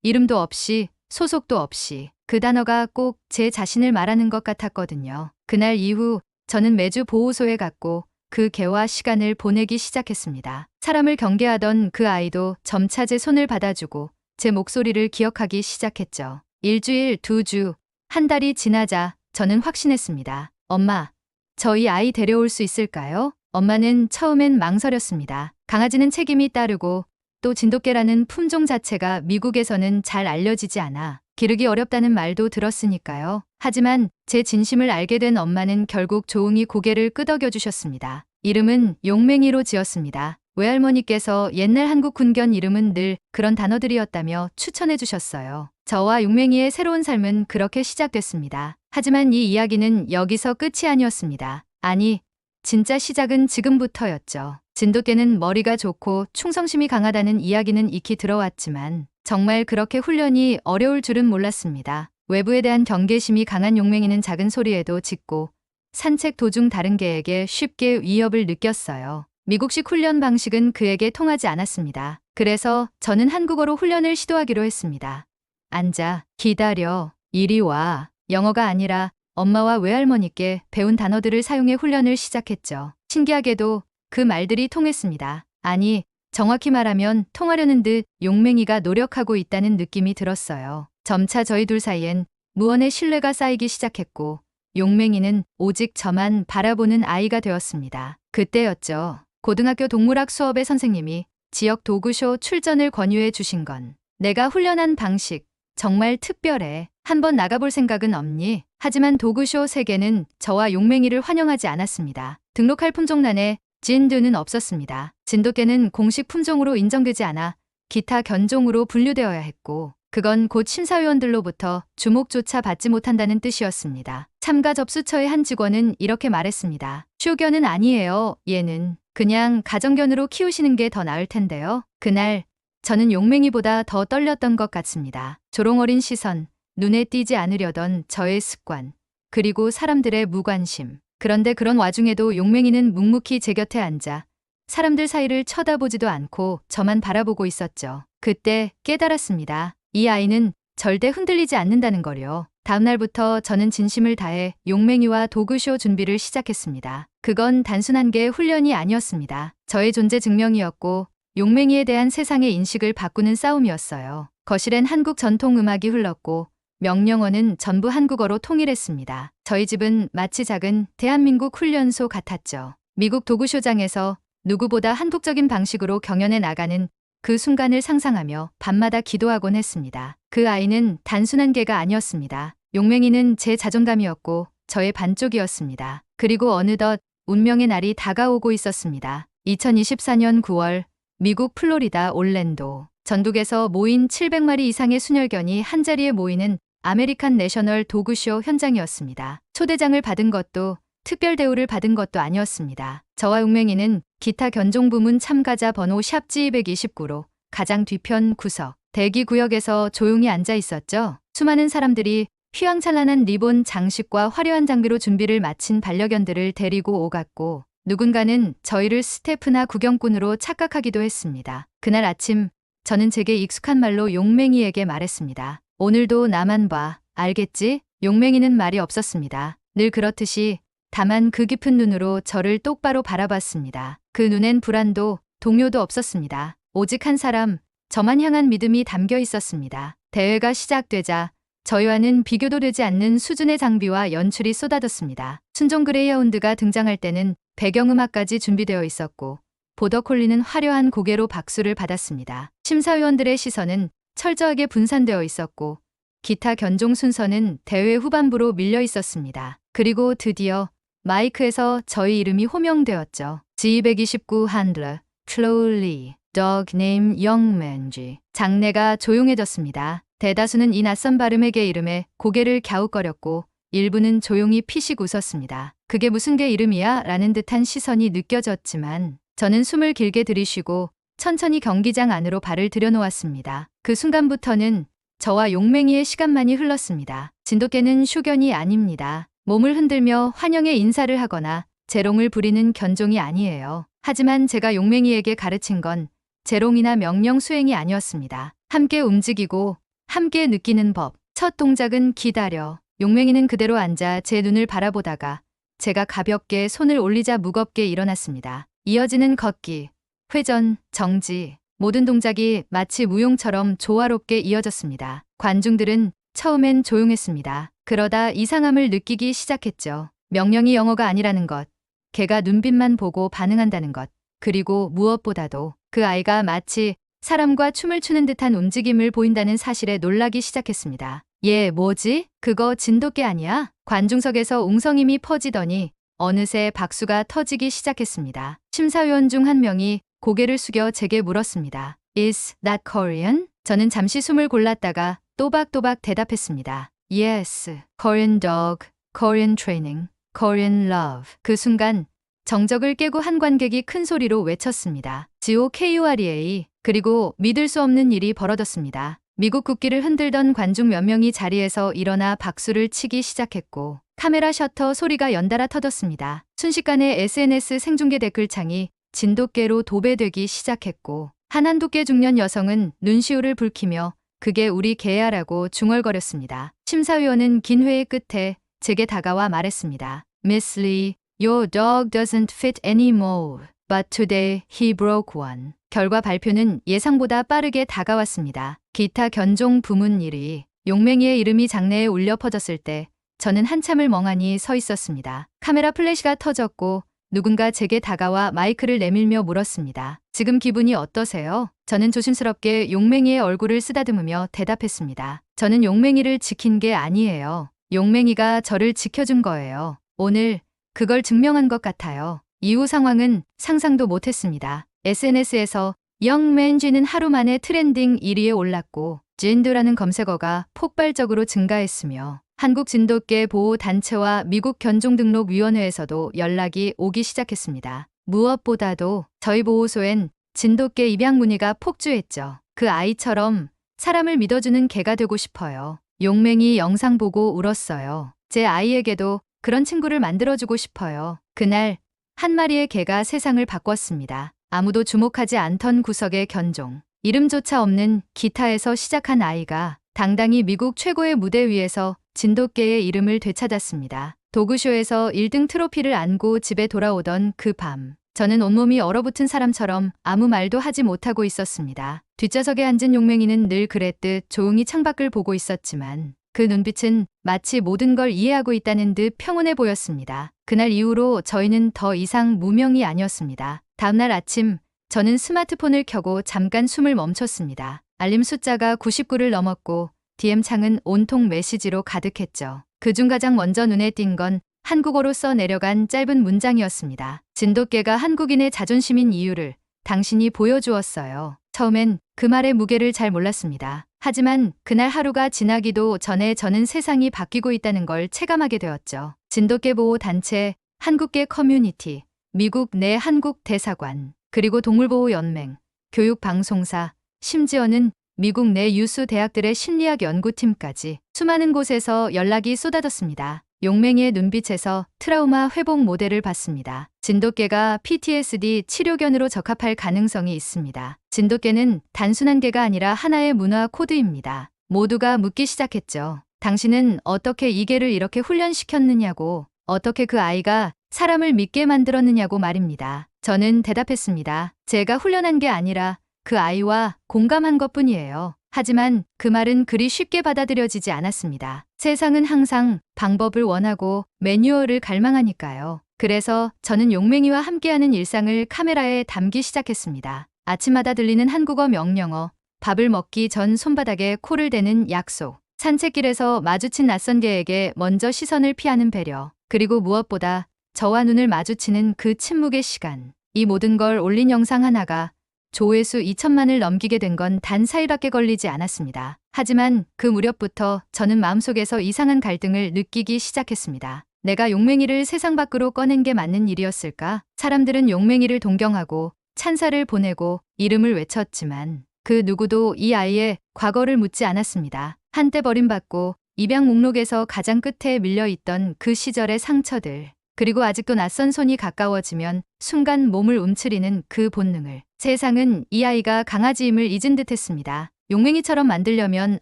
A: 이름도 없이 소속도 없이 그 단어가 꼭 제 자신을 말하는 것 같았거든요. 그날 이후 저는 매주 보호소에 갔고 그 개와 시간을 보내기 시작했습니다. 사람을 경계하던 그 아이도 점차 제 손을 받아주고 제 목소리를 기억하기 시작했죠. 일주일, 2주, 한 달이 지나자 저는 확신했습니다. 엄마, 저희 아이 데려올 수 있을까요? 엄마는 처음엔 망설였습니다. 강아지는 책임이 따르고 또 진돗개라는 품종 자체가 미국에서는 잘 알려지지 않아 기르기 어렵다는 말도 들었으니까요. 하지만 제 진심을 알게 된 엄마는 결국 조용히 고개를 끄덕여 주셨습니다. 이름은 용맹이로 지었습니다. 외할머니께서 옛날 한국 군견 이름은 늘 그런 단어들이었다며 추천해 주셨어요. 저와 용맹이의 새로운 삶은 그렇게 시작됐습니다. 하지만 이 이야기는 여기서 끝이 아니었습니다. 아니, 진짜 시작은 지금부터였죠. 진돗개는 머리가 좋고 충성심이 강하다는 이야기는 익히 들어왔지만 정말 그렇게 훈련이 어려울 줄은 몰랐습니다. 외부에 대한 경계심이 강한 용맹이는 작은 소리에도 짖고 산책 도중 다른 개에게 쉽게 위협을 느꼈어요. 미국식 훈련 방식은 그에게 통하지 않았습니다. 그래서 저는 한국어로 훈련을 시도하기로 했습니다. 앉아, 기다려, 이리 와. 영어가 아니라 엄마와 외할머니께 배운 단어들을 사용해 훈련을 시작했죠. 신기하게도 그 말들이 통했습니다. 아니, 정확히 말하면 통하려는 듯 용맹이가 노력하고 있다는 느낌이 들었어요. 점차 저희 둘 사이엔 무언의 신뢰가 쌓이기 시작했고 용맹이는 오직 저만 바라보는 아이가 되었습니다. 그때였죠. 고등학교 동물학 수업의 선생님이 지역 도구쇼 출전을 권유해 주신 건 내가 훈련한 방식 정말 특별해. 한번 나가볼 생각은 없니? 하지만 도구쇼 세계는 저와 용맹이를 환영하지 않았습니다. 등록할 품종란에 진두는 없었습니다. 진돗개는 공식 품종으로 인정되지 않아 기타 견종으로 분류되어야 했고 그건 곧 심사위원들로부터 주목조차 받지 못한다는 뜻이었습니다. 참가 접수처의 한 직원은 이렇게 말했습니다. 쇼견은 아니에요. 얘는 그냥 가정견으로 키우시는 게 더 나을 텐데요. 그날 저는 용맹이보다 더 떨렸던 것 같습니다. 조롱어린 시선, 눈에 띄지 않으려던 저의 습관, 그리고 사람들의 무관심. 그런데 그런 와중에도 용맹이는 묵묵히 제 곁에 앉아 사람들 사이를 쳐다보지도 않고 저만 바라보고 있었죠. 그때 깨달았습니다. 이 아이는 절대 흔들리지 않는다는 걸요. 다음 날부터 저는 진심을 다해 용맹이와 도구쇼 준비를 시작했습니다. 그건 단순한 게 훈련이 아니었습니다. 저의 존재 증명이었고 용맹이에 대한 세상의 인식을 바꾸는 싸움이었어요. 거실엔 한국 전통 음악이 흘렀고 명령어는 전부 한국어로 통일했습니다. 저희 집은 마치 작은 대한민국 훈련소 같았죠. 미국 도구쇼장에서 누구보다 한국적인 방식으로 경연해 나가는 그 순간을 상상하며 밤마다 기도하곤 했습니다. 그 아이는 단순한 개가 아니었습니다. 용맹이는 제 자존감이었고 저의 반쪽이었습니다. 그리고 어느덧 운명의 날이 다가오고 있었습니다. 2024년 9월 미국 플로리다 올랜도 전국에서 모인 700마리 이상의 순혈견이 한자리에 모이는 아메리칸 내셔널 도구쇼 현장이었습니다. 초대장을 받은 것도 특별 대우를 받은 것도 아니었습니다. 저와 용맹이는 기타 견종 부문 참가자 번호 샵 G229로 가장 뒤편 구석 대기 구역에서 조용히 앉아 있었죠. 수많은 사람들이 휘황찬란한 리본 장식과 화려한 장비로 준비를 마친 반려견들을 데리고 오갔고 누군가는 저희를 스태프나 구경꾼으로 착각하기도 했습니다. 그날 아침 저는 제게 익숙한 말로 용맹이에게 말했습니다. 오늘도 나만 봐. 알겠지? 용맹이는 말이 없었습니다. 늘 그렇듯이 다만 그 깊은 눈으로 저를 똑바로 바라봤습니다. 그 눈엔 불안도 동요도 없었습니다. 오직 한 사람, 저만 향한 믿음이 담겨 있었습니다. 대회가 시작되자 저희와는 비교도 되지 않는 수준의 장비와 연출이 쏟아졌습니다. 순종 그레이하운드가 등장할 때는 배경음악까지 준비되어 있었고 보더콜리는 화려한 고개로 박수를 받았습니다. 심사위원들의 시선은 철저하게 분산되어 있었고 기타 견종 순서는 대회 후반부로 밀려 있었습니다. 그리고 드디어 마이크에서 저희 이름이 호명되었죠. G229 handler, slowly, dog name 영맨쥐. 장내가 조용해졌습니다. 대다수는 이 낯선 발음의 개 이름에 고개를 갸웃거렸고 일부는 조용히 피식 웃었습니다. 그게 무슨 개 이름이야? 라는 듯한 시선이 느껴졌지만 저는 숨을 길게 들이쉬고 천천히 경기장 안으로 발을 들여놓았습니다. 그 순간부터는 저와 용맹이의 시간만이 흘렀습니다. 진돗개는 쇼견이 아닙니다. 몸을 흔들며 환영의 인사를 하거나 재롱을 부리는 견종이 아니에요. 하지만 제가 용맹이에게 가르친 건 재롱이나 명령 수행이 아니었습니다. 함께 움직이고 함께 느끼는 법. 첫 동작은 기다려. 용맹이는 그대로 앉아 제 눈을 바라보다가 제가 가볍게 손을 올리자 무겁게 일어났습니다. 이어지는 걷기, 회전, 정지. 모든 동작이 마치 무용처럼 조화롭게 이어졌습니다. 관중들은 처음엔 조용했습니다. 그러다 이상함을 느끼기 시작했죠. 명령이 영어가 아니라는 것, 개가 눈빛만 보고 반응한다는 것, 그리고 무엇보다도 그 아이가 마치 사람과 춤을 추는 듯한 움직임을 보인다는 사실에 놀라기 시작했습니다. 얘 뭐지? 그거 진돗개 아니야? 관중석에서 웅성임이 퍼지더니 어느새 박수가 터지기 시작했습니다. 심사위원 중 한 명이 고개를 숙여 제게 물었습니다. Is that Korean? 저는 잠시 숨을 골랐다가 또박또박 대답했습니다. Yes, Korean dog, Korean training, Korean love. 그 순간 정적을 깨고 한 관객이 큰 소리로 외쳤습니다. GOKUREA. 그리고 믿을 수 없는 일이 벌어졌습니다. 미국 국기를 흔들던 관중 몇 명이 자리에서 일어나 박수를 치기 시작했고 카메라 셔터 소리가 연달아 터졌습니다. 순식간에 SNS 생중계 댓글창이 진돗개로 도배되기 시작했고 한 한두께 중년 여성은 눈시울을 붉히며 그게 우리 개야라고 중얼거렸습니다. 심사위원은 긴 회의 끝에 제게 다가와 말했습니다. Miss Lee, Your dog doesn't fit anymore. But today he broke one. 결과 발표는 예상보다 빠르게 다가왔습니다. 기타 견종 부문 1위. 용맹이의 이름이 장내에 울려 퍼졌을 때 저는 한참을 멍하니 서 있었습니다. 카메라 플래시가 터졌고 누군가 제게 다가와 마이크를 내밀며 물었습니다. 지금 기분이 어떠세요? 저는 조심스럽게 용맹이의 얼굴을 쓰다듬으며 대답했습니다. 저는 용맹이를 지킨 게 아니에요. 용맹이가 저를 지켜준 거예요. 오늘 그걸 증명한 것 같아요. 이후 상황은 상상도 못했습니다. SNS에서 영맨쥐는 하루 만에 트렌딩 1위에 올랐고 진도라는 검색어가 폭발적으로 증가했으며 한국 진돗개 보호 단체와 미국 견종등록위원회에서도 연락이 오기 시작했습니다. 무엇보다도 저희 보호소엔 진돗개 입양 문의가 폭주했죠. 그 아이처럼 사람을 믿어주는 개가 되고 싶어요. 용맹이 영상 보고 울었어요. 제 아이에게도 그런 친구를 만들어주고 싶어요. 그날 한 마리의 개가 세상을 바꿨습니다. 아무도 주목하지 않던 구석의 견종. 이름조차 없는 기타에서 시작한 아이가 당당히 미국 최고의 무대 위에서 진돗개의 이름을 되찾았습니다. 도그쇼에서 1등 트로피를 안고 집에 돌아오던 그 밤. 저는 온몸이 얼어붙은 사람처럼 아무 말도 하지 못하고 있었습니다. 뒷좌석에 앉은 용맹이는 늘 그랬듯 조용히 창밖을 보고 있었지만 그 눈빛은 마치 모든 걸 이해하고 있다는 듯 평온해 보였습니다. 그날 이후로 저희는 더 이상 무명이 아니었습니다. 다음날 아침 저는 스마트폰을 켜고 잠깐 숨을 멈췄습니다. 알림 숫자가 99를 넘었고 DM창은 온통 메시지로 가득했죠. 그중 가장 먼저 눈에 띈 건 한국어로 써 내려간 짧은 문장이었습니다. 진돗개가 한국인의 자존심인 이유를 당신이 보여주었어요. 처음엔 그 말의 무게를 잘 몰랐습니다. 하지만 그날 하루가 지나기도 전에 저는 세상이 바뀌고 있다는 걸 체감하게 되었죠. 진돗개 보호 단체, 한국개 커뮤니티, 미국 내 한국 대사관, 그리고 동물보호연맹, 교육방송사, 심지어는 미국 내 유수 대학들의 심리학 연구팀까지 수많은 곳에서 연락이 쏟아졌습니다. 용맹이의 눈빛에서 트라우마 회복 모델을 봤습니다. 진돗개가 PTSD 치료견으로 적합할 가능성이 있습니다. 진돗개는 단순한 개가 아니라 하나의 문화 코드입니다. 모두가 묻기 시작했죠. 당신은 어떻게 이 개를 이렇게 훈련시켰느냐고, 어떻게 그 아이가 사람을 믿게 만들었느냐고 말입니다. 저는 대답했습니다. 제가 훈련한 게 아니라 그 아이와 공감한 것뿐이에요. 하지만 그 말은 그리 쉽게 받아들여지지 않았습니다. 세상은 항상 방법을 원하고 매뉴얼을 갈망하니까요. 그래서 저는 용맹이와 함께하는 일상을 카메라에 담기 시작했습니다. 아침마다 들리는 한국어 명령어, 밥을 먹기 전 손바닥에 코를 대는 약속, 산책길에서 마주친 낯선 개에게 먼저 시선을 피하는 배려, 그리고 무엇보다 저와 눈을 마주치는 그 침묵의 시간. 이 모든 걸 올린 영상 하나가 조회수 2천만을 넘기게 된 건 단 4일밖에 걸리지 않았습니다. 하지만 그 무렵부터 저는 마음속에서 이상한 갈등을 느끼기 시작했습니다. 내가 용맹이를 세상 밖으로 꺼낸 게 맞는 일이었을까? 사람들은 용맹이를 동경하고 찬사를 보내고 이름을 외쳤지만 그 누구도 이 아이의 과거를 묻지 않았습니다. 한때 버림받고 입양 목록에서 가장 끝에 밀려있던 그 시절의 상처들, 그리고 아직도 낯선 손이 가까워지면 순간 몸을 움츠리는 그 본능을. 세상은 이 아이가 강아지임을 잊은 듯했습니다. 용맹이처럼 만들려면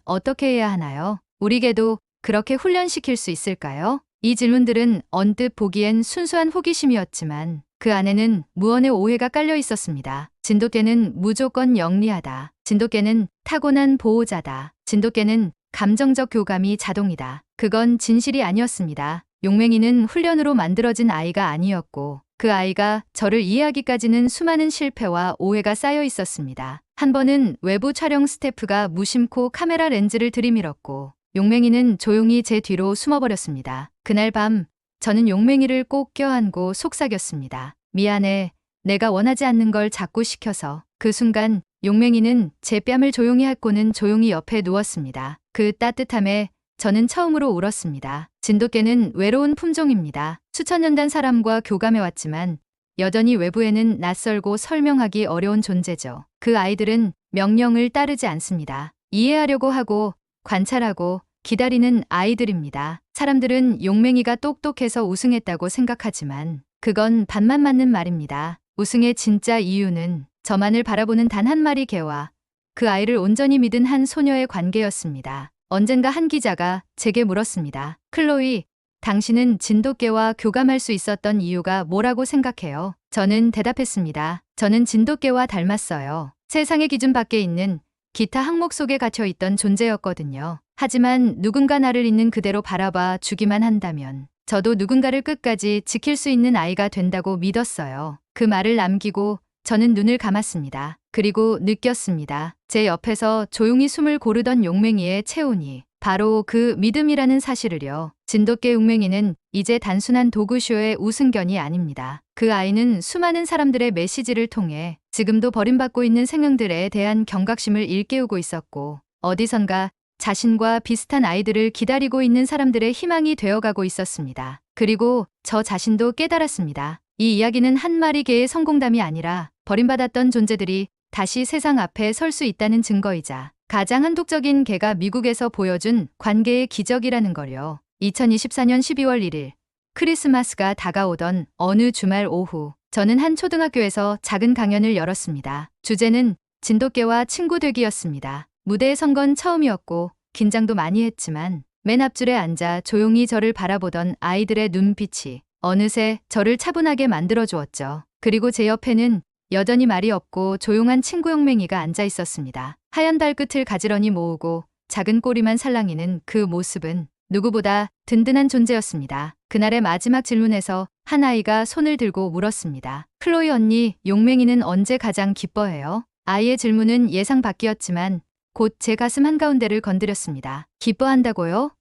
A: 어떻게 해야 하나요? 우리 개도 그렇게 훈련시킬 수 있을까요? 이 질문들은 언뜻 보기엔 순수한 호기심이었지만 그 안에는 무언의 오해가 깔려 있었습니다. 진돗개는 무조건 영리하다. 진돗개는 타고난 보호자다. 진돗개는 감정적 교감이 자동이다. 그건 진실이 아니었습니다. 용맹이는 훈련으로 만들어진 아이가 아니었고 그 아이가 저를 이해하기까지는 수많은 실패와 오해가 쌓여 있었습니다. 한 번은 외부 촬영 스태프가 무심코 카메라 렌즈를 들이밀었고 용맹이는 조용히 제 뒤로 숨어버렸습니다. 그날 밤 저는 용맹이를 꼭 껴안고 속삭였습니다. 미안해. 내가 원하지 않는 걸 자꾸 시켜서. 그 순간 용맹이는 제 뺨을 조용히 핥고는 조용히 옆에 누웠습니다. 그 따뜻함에 저는 처음으로 울었습니다. 진돗개는 외로운 품종입니다. 수천 년 단 사람과 교감해왔지만 여전히 외부에는 낯설고 설명하기 어려운 존재죠. 그 아이들은 명령을 따르지 않습니다. 이해하려고 하고 관찰하고 기다리는 아이들입니다. 사람들은 용맹이가 똑똑해서 우승했다고 생각하지만 그건 반만 맞는 말입니다. 우승의 진짜 이유는 저만을 바라보는 단 한 마리 개와 그 아이를 온전히 믿은 한 소녀의 관계였습니다. 언젠가 한 기자가 제게 물었습니다. 클로이, 당신은 진돗개와 교감할 수 있었던 이유가 뭐라고 생각해요? 저는 대답했습니다. 저는 진돗개와 닮았어요. 세상의 기준 밖에 있는 기타 항목 속에 갇혀 있던 존재였거든요. 하지만 누군가 나를 있는 그대로 바라봐 주기만 한다면 저도 누군가를 끝까지 지킬 수 있는 아이가 된다고 믿었어요. 그 말을 남기고 저는 눈을 감았습니다. 그리고 느꼈습니다. 제 옆에서 조용히 숨을 고르던 용맹이의 체온이 바로 그 믿음이라는 사실을요. 진돗개 용맹이는 이제 단순한 도구쇼의 우승견이 아닙니다. 그 아이는 수많은 사람들의 메시지를 통해 지금도 버림받고 있는 생명들에 대한 경각심을 일깨우고 있었고 어디선가 자신과 비슷한 아이들을 기다리고 있는 사람들의 희망이 되어가고 있었습니다. 그리고 저 자신도 깨달았습니다. 이 이야기는 한 마리 개의 성공담이 아니라 버림받았던 존재들이 다시 세상 앞에 설 수 있다는 증거이자 가장 한독적인 개가 미국에서 보여준 관계의 기적이라는 걸요. 2024년 12월 1일 크리스마스가 다가오던 어느 주말 오후 저는 한 초등학교에서 작은 강연을 열었습니다. 주제는 진돗개와 친구 되기였습니다. 무대에 선 건 처음이었고 긴장도 많이 했지만 맨 앞줄에 앉아 조용히 저를 바라보던 아이들의 눈빛이 어느새 저를 차분하게 만들어주었죠. 그리고 제 옆에는 여전히 말이 없고 조용한 친구 용맹이가 앉아 있었습니다. 하얀 발끝을 가지런히 모으고 작은 꼬리만 살랑이는 그 모습은 누구보다 든든한 존재였습니다. 그날의 마지막 질문에서 한 아이가 손을 들고 물었습니다. 클로이 언니, 용맹이는 언제 가장 기뻐해요? 아이의 질문은 예상 밖이었지만 곧 제 가슴 한가운데를 건드렸습니다. 기뻐한다고요?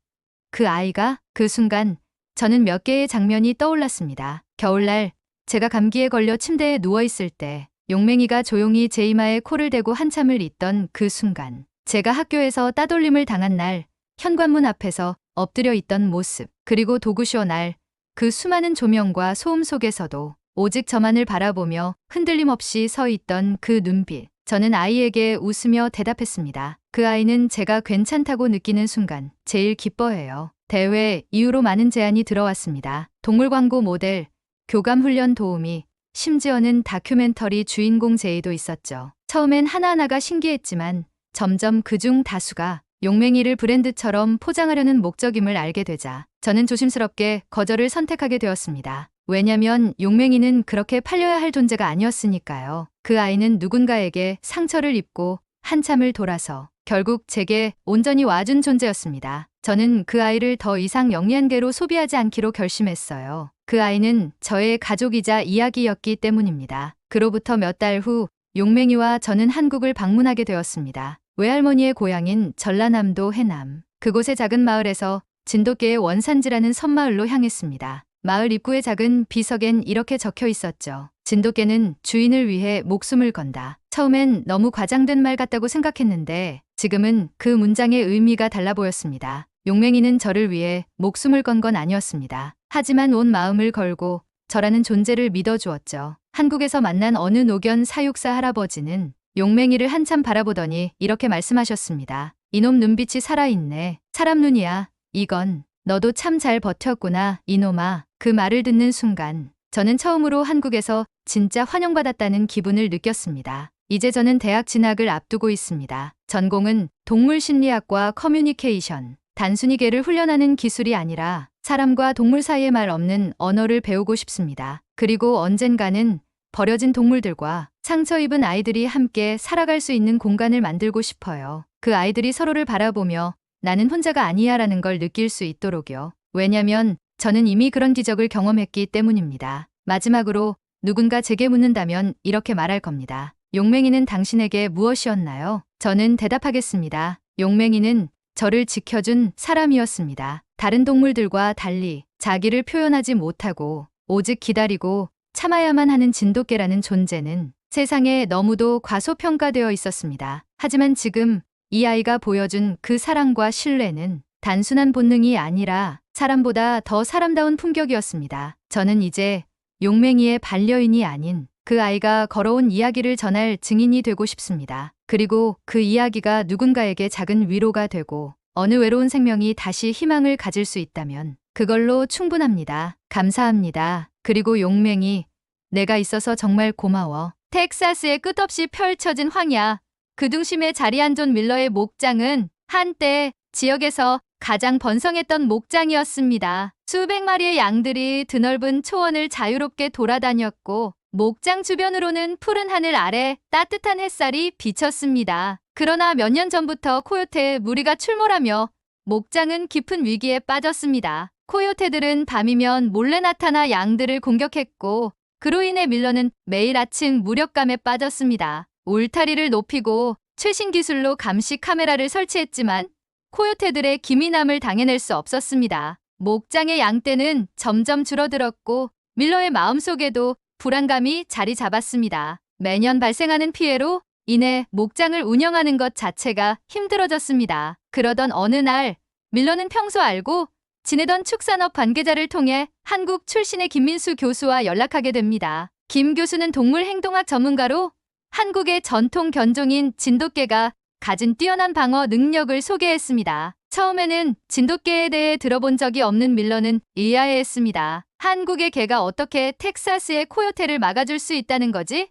A: 그 아이가? 그 순간 저는 몇 개의 장면이 떠올랐습니다. 겨울날 제가 감기에 걸려 침대에 누워있을 때 용맹이가 조용히 제 이마에 코를 대고 한참을 있던 그 순간 제가 학교에서 따돌림을 당한 날 현관문 앞에서 엎드려 있던 모습 그리고 도구쇼 날 그 수많은 조명과 소음 속에서도 오직 저만을 바라보며 흔들림 없이 서 있던 그 눈빛 저는 아이에게 웃으며 대답했습니다. 그 아이는 제가 괜찮다고 느끼는 순간 제일 기뻐해요. 대회 이후로 많은 제안이 들어왔습니다. 동물 광고 모델, 교감 훈련 도우미, 심지어는 다큐멘터리 주인공 제의도 있었죠. 처음엔 하나하나가 신기했지만 점점 그중 다수가 용맹이를 브랜드처럼 포장하려는 목적임을 알게 되자 저는 조심스럽게 거절을 선택하게 되었습니다. 왜냐면 용맹이는 그렇게 팔려야 할 존재가 아니었으니까요. 그 아이는 누군가에게 상처를 입고 한참을 돌아서 결국 제게 온전히 와준 존재였습니다. 저는 그 아이를 더 이상 영리한 개로 소비하지 않기로 결심했어요. 그 아이는 저의 가족이자 이야기였기 때문입니다. 그로부터 몇 달 후 용맹이와 저는 한국을 방문하게 되었습니다. 외할머니의 고향인 전라남도 해남. 그곳의 작은 마을에서 진돗개의 원산지라는 섬마을로 향했습니다. 마을 입구의 작은 비석엔 이렇게 적혀 있었죠. 진돗개는 주인을 위해 목숨을 건다. 처음엔 너무 과장된 말 같다고 생각했는데 지금은 그 문장의 의미가 달라 보였습니다. 용맹이는 저를 위해 목숨을 건 건 아니었습니다. 하지만 온 마음을 걸고 저라는 존재를 믿어주었죠. 한국에서 만난 어느 노견 사육사 할아버지는 용맹이를 한참 바라보더니 이렇게 말씀하셨습니다. 이놈 눈빛이 살아있네. 사람 눈이야. 이건 너도 참 잘 버텼구나, 이놈아. 그 말을 듣는 순간 저는 처음으로 한국에서 진짜 환영받았다는 기분을 느꼈습니다. 이제 저는 대학 진학을 앞두고 있습니다. 전공은 동물심리학과 커뮤니케이션. 단순히 개를 훈련하는 기술이 아니라 사람과 동물 사이의 말 없는 언어를 배우고 싶습니다. 그리고 언젠가는 버려진 동물들과 상처 입은 아이들이 함께 살아갈 수 있는 공간을 만들고 싶어요. 그 아이들이 서로를 바라보며 나는 혼자가 아니야라는 걸 느낄 수 있도록요. 왜냐면 저는 이미 그런 기적을 경험했기 때문입니다. 마지막으로 누군가 제게 묻는다면 이렇게 말할 겁니다. 용맹이는 당신에게 무엇이었나요? 저는 대답하겠습니다. 용맹이는 저를 지켜준 사람이었습니다. 다른 동물들과 달리 자기를 표현하지 못하고 오직 기다리고 참아야만 하는 진돗개라는 존재는 세상에 너무도 과소평가되어 있었습니다. 하지만 지금 이 아이가 보여준 그 사랑과 신뢰는 단순한 본능이 아니라 사람보다 더 사람다운 품격이었습니다. 저는 이제 용맹이의 반려인이 아닌 그 아이가 걸어온 이야기를 전할 증인이 되고 싶습니다. 그리고 그 이야기가 누군가에게 작은 위로가 되고 어느 외로운 생명이 다시 희망을 가질 수 있다면 그걸로 충분합니다. 감사합니다. 그리고 용맹이, 내가 있어서 정말 고마워. 텍사스의 끝없이 펼쳐진 황야. 그 중심에 자리한 존 밀러의 목장은 한때 지역에서 가장 번성했던 목장이었습니다. 수백 마리의 양들이 드넓은 초원을 자유롭게 돌아다녔고 목장 주변으로는 푸른 하늘 아래 따뜻한 햇살이 비쳤습니다. 그러나 몇 년 전부터 코요테 무리가 출몰하며 목장은 깊은 위기에 빠졌습니다. 코요테들은 밤이면 몰래 나타나 양들을 공격했고 그로 인해 밀러는 매일 아침 무력감에 빠졌습니다. 울타리를 높이고 최신 기술로 감시 카메라를 설치했지만 코요테들의 기민함을 당해낼 수 없었습니다. 목장의 양떼는 점점 줄어들었고 밀러의 마음속에도 불안감이 자리 잡았습니다. 매년 발생하는 피해로 인해 목장을 운영하는 것 자체가 힘들어졌습니다. 그러던 어느 날 밀러는 평소 알고 지내던 축산업 관계자를 통해 한국 출신의 김민수 교수와 연락하게 됩니다. 김 교수는 동물 행동학 전문가로 한국의 전통 견종인 진돗개가 가진 뛰어난 방어 능력을 소개했습니다. 처음에는 진돗개에 대해 들어본 적이 없는 밀러는 의아해했습니다. 한국의 개가 어떻게 텍사스의 코요테를 막아줄 수 있다는 거지?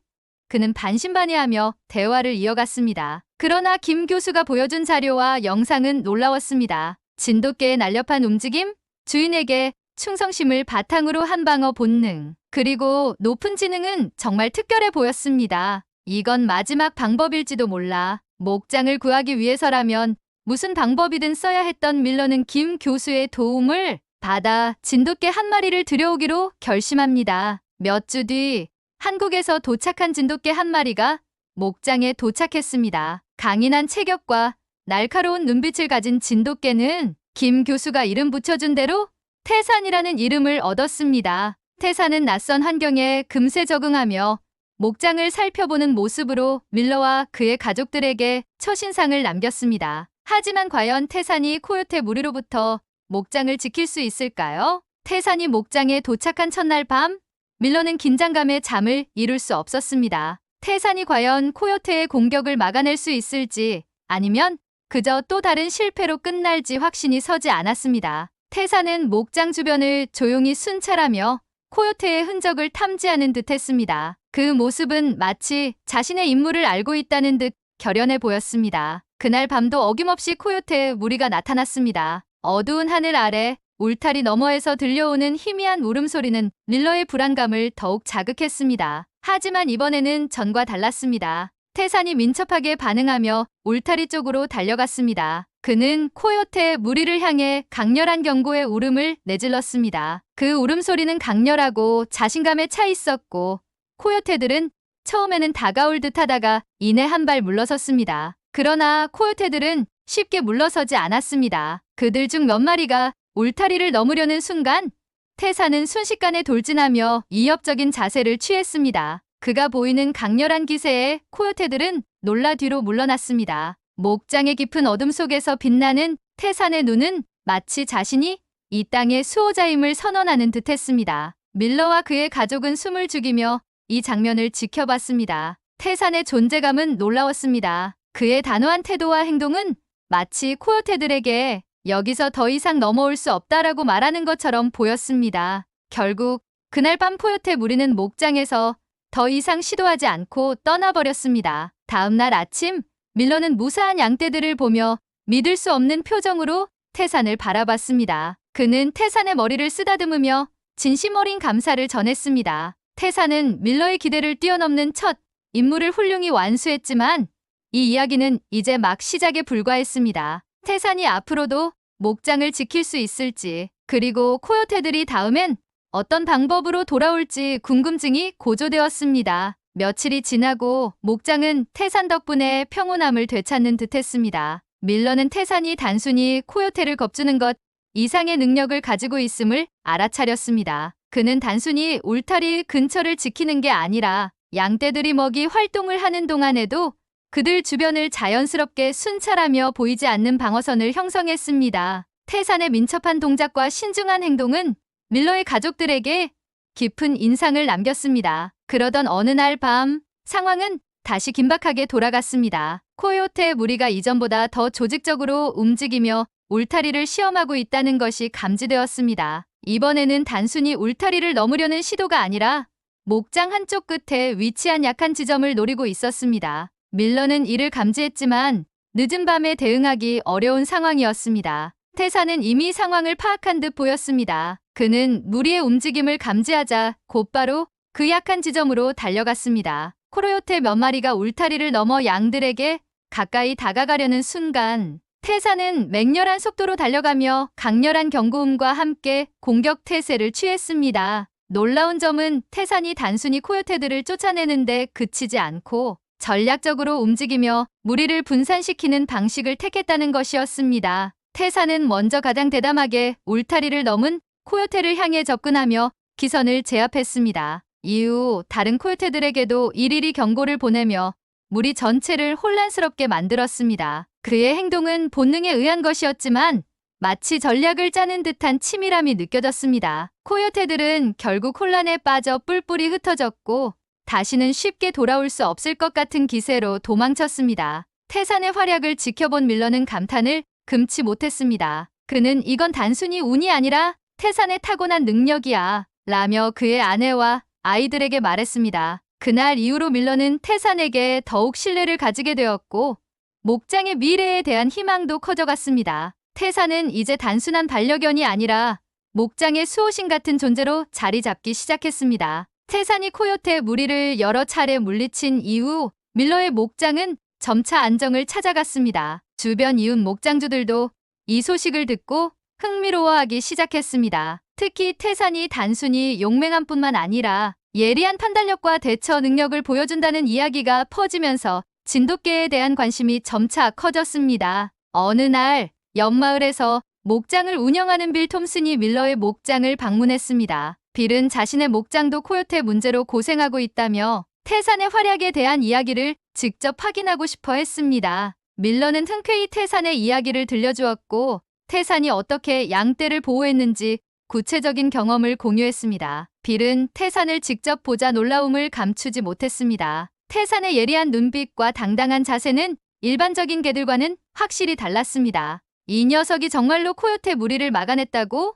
A: 그는 반신반의하며 대화를 이어갔습니다. 그러나 김 교수가 보여준 자료와 영상은 놀라웠습니다. 진돗개의 날렵한 움직임, 주인에게 충성심을 바탕으로 한 방어 본능, 그리고 높은 지능은 정말 특별해 보였습니다. 이건 마지막 방법일지도 몰라. 목장을 구하기 위해서라면 무슨 방법이든 써야 했던 밀러는 김 교수의 도움을 받아 진돗개 한 마리를 들여오기로 결심합니다. 몇 주 뒤 한국에서 도착한 진돗개 한 마리가 목장에 도착했습니다. 강인한 체격과 날카로운 눈빛을 가진 진돗개는 김 교수가 이름 붙여준 대로 태산이라는 이름을 얻었습니다. 태산은 낯선 환경에 금세 적응하며 목장을 살펴보는 모습으로 밀러와 그의 가족들에게 첫인상을 남겼습니다. 하지만 과연 태산이 코요테 무리로부터 목장을 지킬 수 있을까요? 태산이 목장에 도착한 첫날 밤, 밀러는 긴장감에 잠을 이룰 수 없었습니다. 태산이 과연 코요테의 공격을 막아낼 수 있을지 아니면 그저 또 다른 실패로 끝날지 확신이 서지 않았습니다. 태산은 목장 주변을 조용히 순찰하며 코요테의 흔적을 탐지하는 듯 했습니다. 그 모습은 마치 자신의 임무를 알고 있다는 듯 결연해 보였습니다. 그날 밤도 어김없이 코요테의 무리가 나타났습니다. 어두운 하늘 아래 울타리 너머에서 들려오는 희미한 울음소리는 밀러의 불안감을 더욱 자극했습니다. 하지만 이번에는 전과 달랐습니다. 태산이 민첩하게 반응하며 울타리 쪽으로 달려갔습니다. 그는 코요테의 무리를 향해 강렬한 경고의 울음을 내질렀습니다. 그 울음소리는 강렬하고 자신감에 차 있었고 코요테들은 처음에는 다가올 듯 하다가 이내 한 발 물러섰습니다. 그러나 코요테들은 쉽게 물러서지 않았습니다. 그들 중 몇 마리가 울타리를 넘으려는 순간 태산은 순식간에 돌진하며 위협적인 자세를 취했습니다. 그가 보이는 강렬한 기세에 코요테들은 놀라 뒤로 물러났습니다. 목장의 깊은 어둠 속에서 빛나는 태산의 눈은 마치 자신이 이 땅의 수호자임을 선언하는 듯했습니다. 밀러와 그의 가족은 숨을 죽이며 이 장면을 지켜봤습니다. 태산의 존재감은 놀라웠습니다. 그의 단호한 태도와 행동은 마치 코요테들에게 여기서 더 이상 넘어올 수 없다라고 말하는 것처럼 보였습니다. 결국 그날 밤 코요테 무리는 목장에서 더 이상 시도하지 않고 떠나버렸습니다. 다음 날 아침 밀러는 무사한 양떼들을 보며 믿을 수 없는 표정으로 태산을 바라봤습니다. 그는 태산의 머리를 쓰다듬으며 진심 어린 감사를 전했습니다. 태산은 밀러의 기대를 뛰어넘는 첫 임무를 훌륭히 완수했지만 이 이야기는 이제 막 시작에 불과했습니다. 태산이 앞으로도 목장을 지킬 수 있을지, 그리고 코요테들이 다음엔 어떤 방법으로 돌아올지 궁금증이 고조되었습니다. 며칠이 지나고 목장은 태산 덕분에 평온함을 되찾는 듯했습니다. 밀러는 태산이 단순히 코요테를 겁주는 것 이상의 능력을 가지고 있음을 알아차렸습니다. 그는 단순히 울타리 근처를 지키는 게 아니라 양떼들이 먹이 활동을 하는 동안에도 그들 주변을 자연스럽게 순찰하며 보이지 않는 방어선을 형성했습니다. 태산의 민첩한 동작과 신중한 행동은 밀러의 가족들에게 깊은 인상을 남겼습니다. 그러던 어느 날 밤, 상황은 다시 긴박하게 돌아갔습니다. 코요테 무리가 이전보다 더 조직적으로 움직이며 울타리를 시험하고 있다는 것이 감지되었습니다. 이번에는 단순히 울타리를 넘으려는 시도가 아니라 목장 한쪽 끝에 위치한 약한 지점을 노리고 있었습니다. 밀러는 이를 감지했지만 늦은 밤에 대응하기 어려운 상황이었습니다. 태산은 이미 상황을 파악한 듯 보였습니다. 그는 무리의 움직임을 감지하자 곧바로 그 약한 지점으로 달려갔습니다. 코요테 몇 마리가 울타리를 넘어 양들에게 가까이 다가가려는 순간 태산은 맹렬한 속도로 달려가며 강렬한 경고음과 함께 공격 태세를 취했습니다. 놀라운 점은 태산이 단순히 코요테들을 쫓아내는데 그치지 않고 전략적으로 움직이며 무리를 분산시키는 방식을 택했다는 것이었습니다. 태산은 먼저 가장 대담하게 울타리를 넘은 코요테를 향해 접근하며 기선을 제압했습니다. 이후 다른 코요테들에게도 일일이 경고를 보내며 무리 전체를 혼란스럽게 만들었습니다. 그의 행동은 본능에 의한 것이었지만 마치 전략을 짜는 듯한 치밀함이 느껴졌습니다. 코요테들은 결국 혼란에 빠져 뿔뿔이 흩어졌고 다시는 쉽게 돌아올 수 없을 것 같은 기세로 도망쳤습니다. 태산의 활약을 지켜본 밀러는 감탄을 금치 못했습니다. 그는 이건 단순히 운이 아니라 태산의 타고난 능력이야 라며 그의 아내와 아이들에게 말했습니다. 그날 이후로 밀러는 태산에게 더욱 신뢰를 가지게 되었고 목장의 미래에 대한 희망도 커져갔습니다. 태산은 이제 단순한 반려견이 아니라 목장의 수호신 같은 존재로 자리 잡기 시작했습니다. 태산이 코요테 무리를 여러 차례 물리친 이후 밀러의 목장은 점차 안정을 찾아갔습니다. 주변 이웃 목장주들도 이 소식을 듣고 흥미로워하기 시작했습니다. 특히 태산이 단순히 용맹함뿐만 아니라 예리한 판단력과 대처 능력을 보여준다는 이야기가 퍼지면서 진돗개에 대한 관심이 점차 커졌습니다. 어느 날 옆마을에서 목장을 운영하는 빌 톰슨이 밀러의 목장을 방문했습니다. 빌은 자신의 목장도 코요테 문제로 고생하고 있다며 태산의 활약에 대한 이야기를 직접 확인하고 싶어 했습니다. 밀러는 흔쾌히 태산의 이야기를 들려주었고 태산이 어떻게 양떼를 보호했는지 구체적인 경험을 공유했습니다. 빌은 태산을 직접 보자 놀라움을 감추지 못했습니다. 태산의 예리한 눈빛과 당당한 자세는 일반적인 개들과는 확실히 달랐습니다. 이 녀석이 정말로 코요테 무리를 막아냈다고?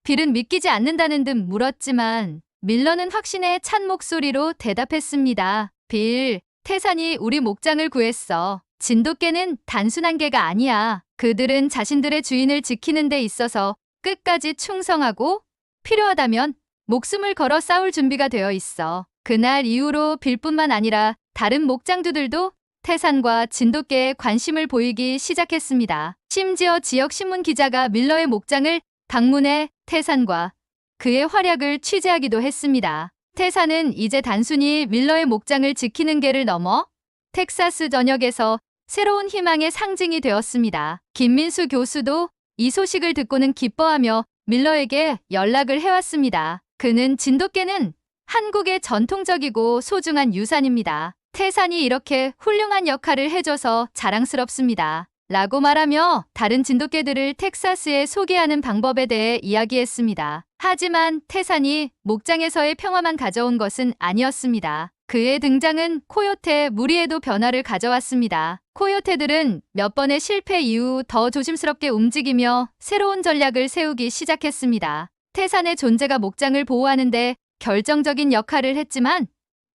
A: 빌은 믿기지 않는다는 듯 물었지만 밀러는 확신에 찬 목소리로 대답했습니다. 빌, 태산이 우리 목장을 구했어. 진돗개는 단순한 개가 아니야. 그들은 자신들의 주인을 지키는 데 있어서 끝까지 충성하고 필요하다면 목숨을 걸어 싸울 준비가 되어 있어. 그날 이후로 빌뿐만 아니라 다른 목장주들도 태산과 진돗개에 관심을 보이기 시작했습니다. 심지어 지역 신문 기자가 밀러의 목장을 방문해 태산과 그의 활약을 취재하기도 했습니다. 태산은 이제 단순히 밀러의 목장을 지키는 개를 넘어 텍사스 전역에서 새로운 희망의 상징이 되었습니다. 김민수 교수도 이 소식을 듣고는 기뻐하며 밀러에게 연락을 해왔습니다. 그는 진돗개는 한국의 전통적이고 소중한 유산입니다. 태산이 이렇게 훌륭한 역할을 해줘서 자랑스럽습니다. 라고 말하며 다른 진돗개들을 텍사스에 소개하는 방법에 대해 이야기했습니다. 하지만 태산이 목장에서의 평화만 가져온 것은 아니었습니다. 그의 등장은 코요테 무리에도 변화를 가져왔습니다. 코요테들은 몇 번의 실패 이후 더 조심스럽게 움직이며 새로운 전략을 세우기 시작했습니다. 태산의 존재가 목장을 보호하는데 결정적인 역할을 했지만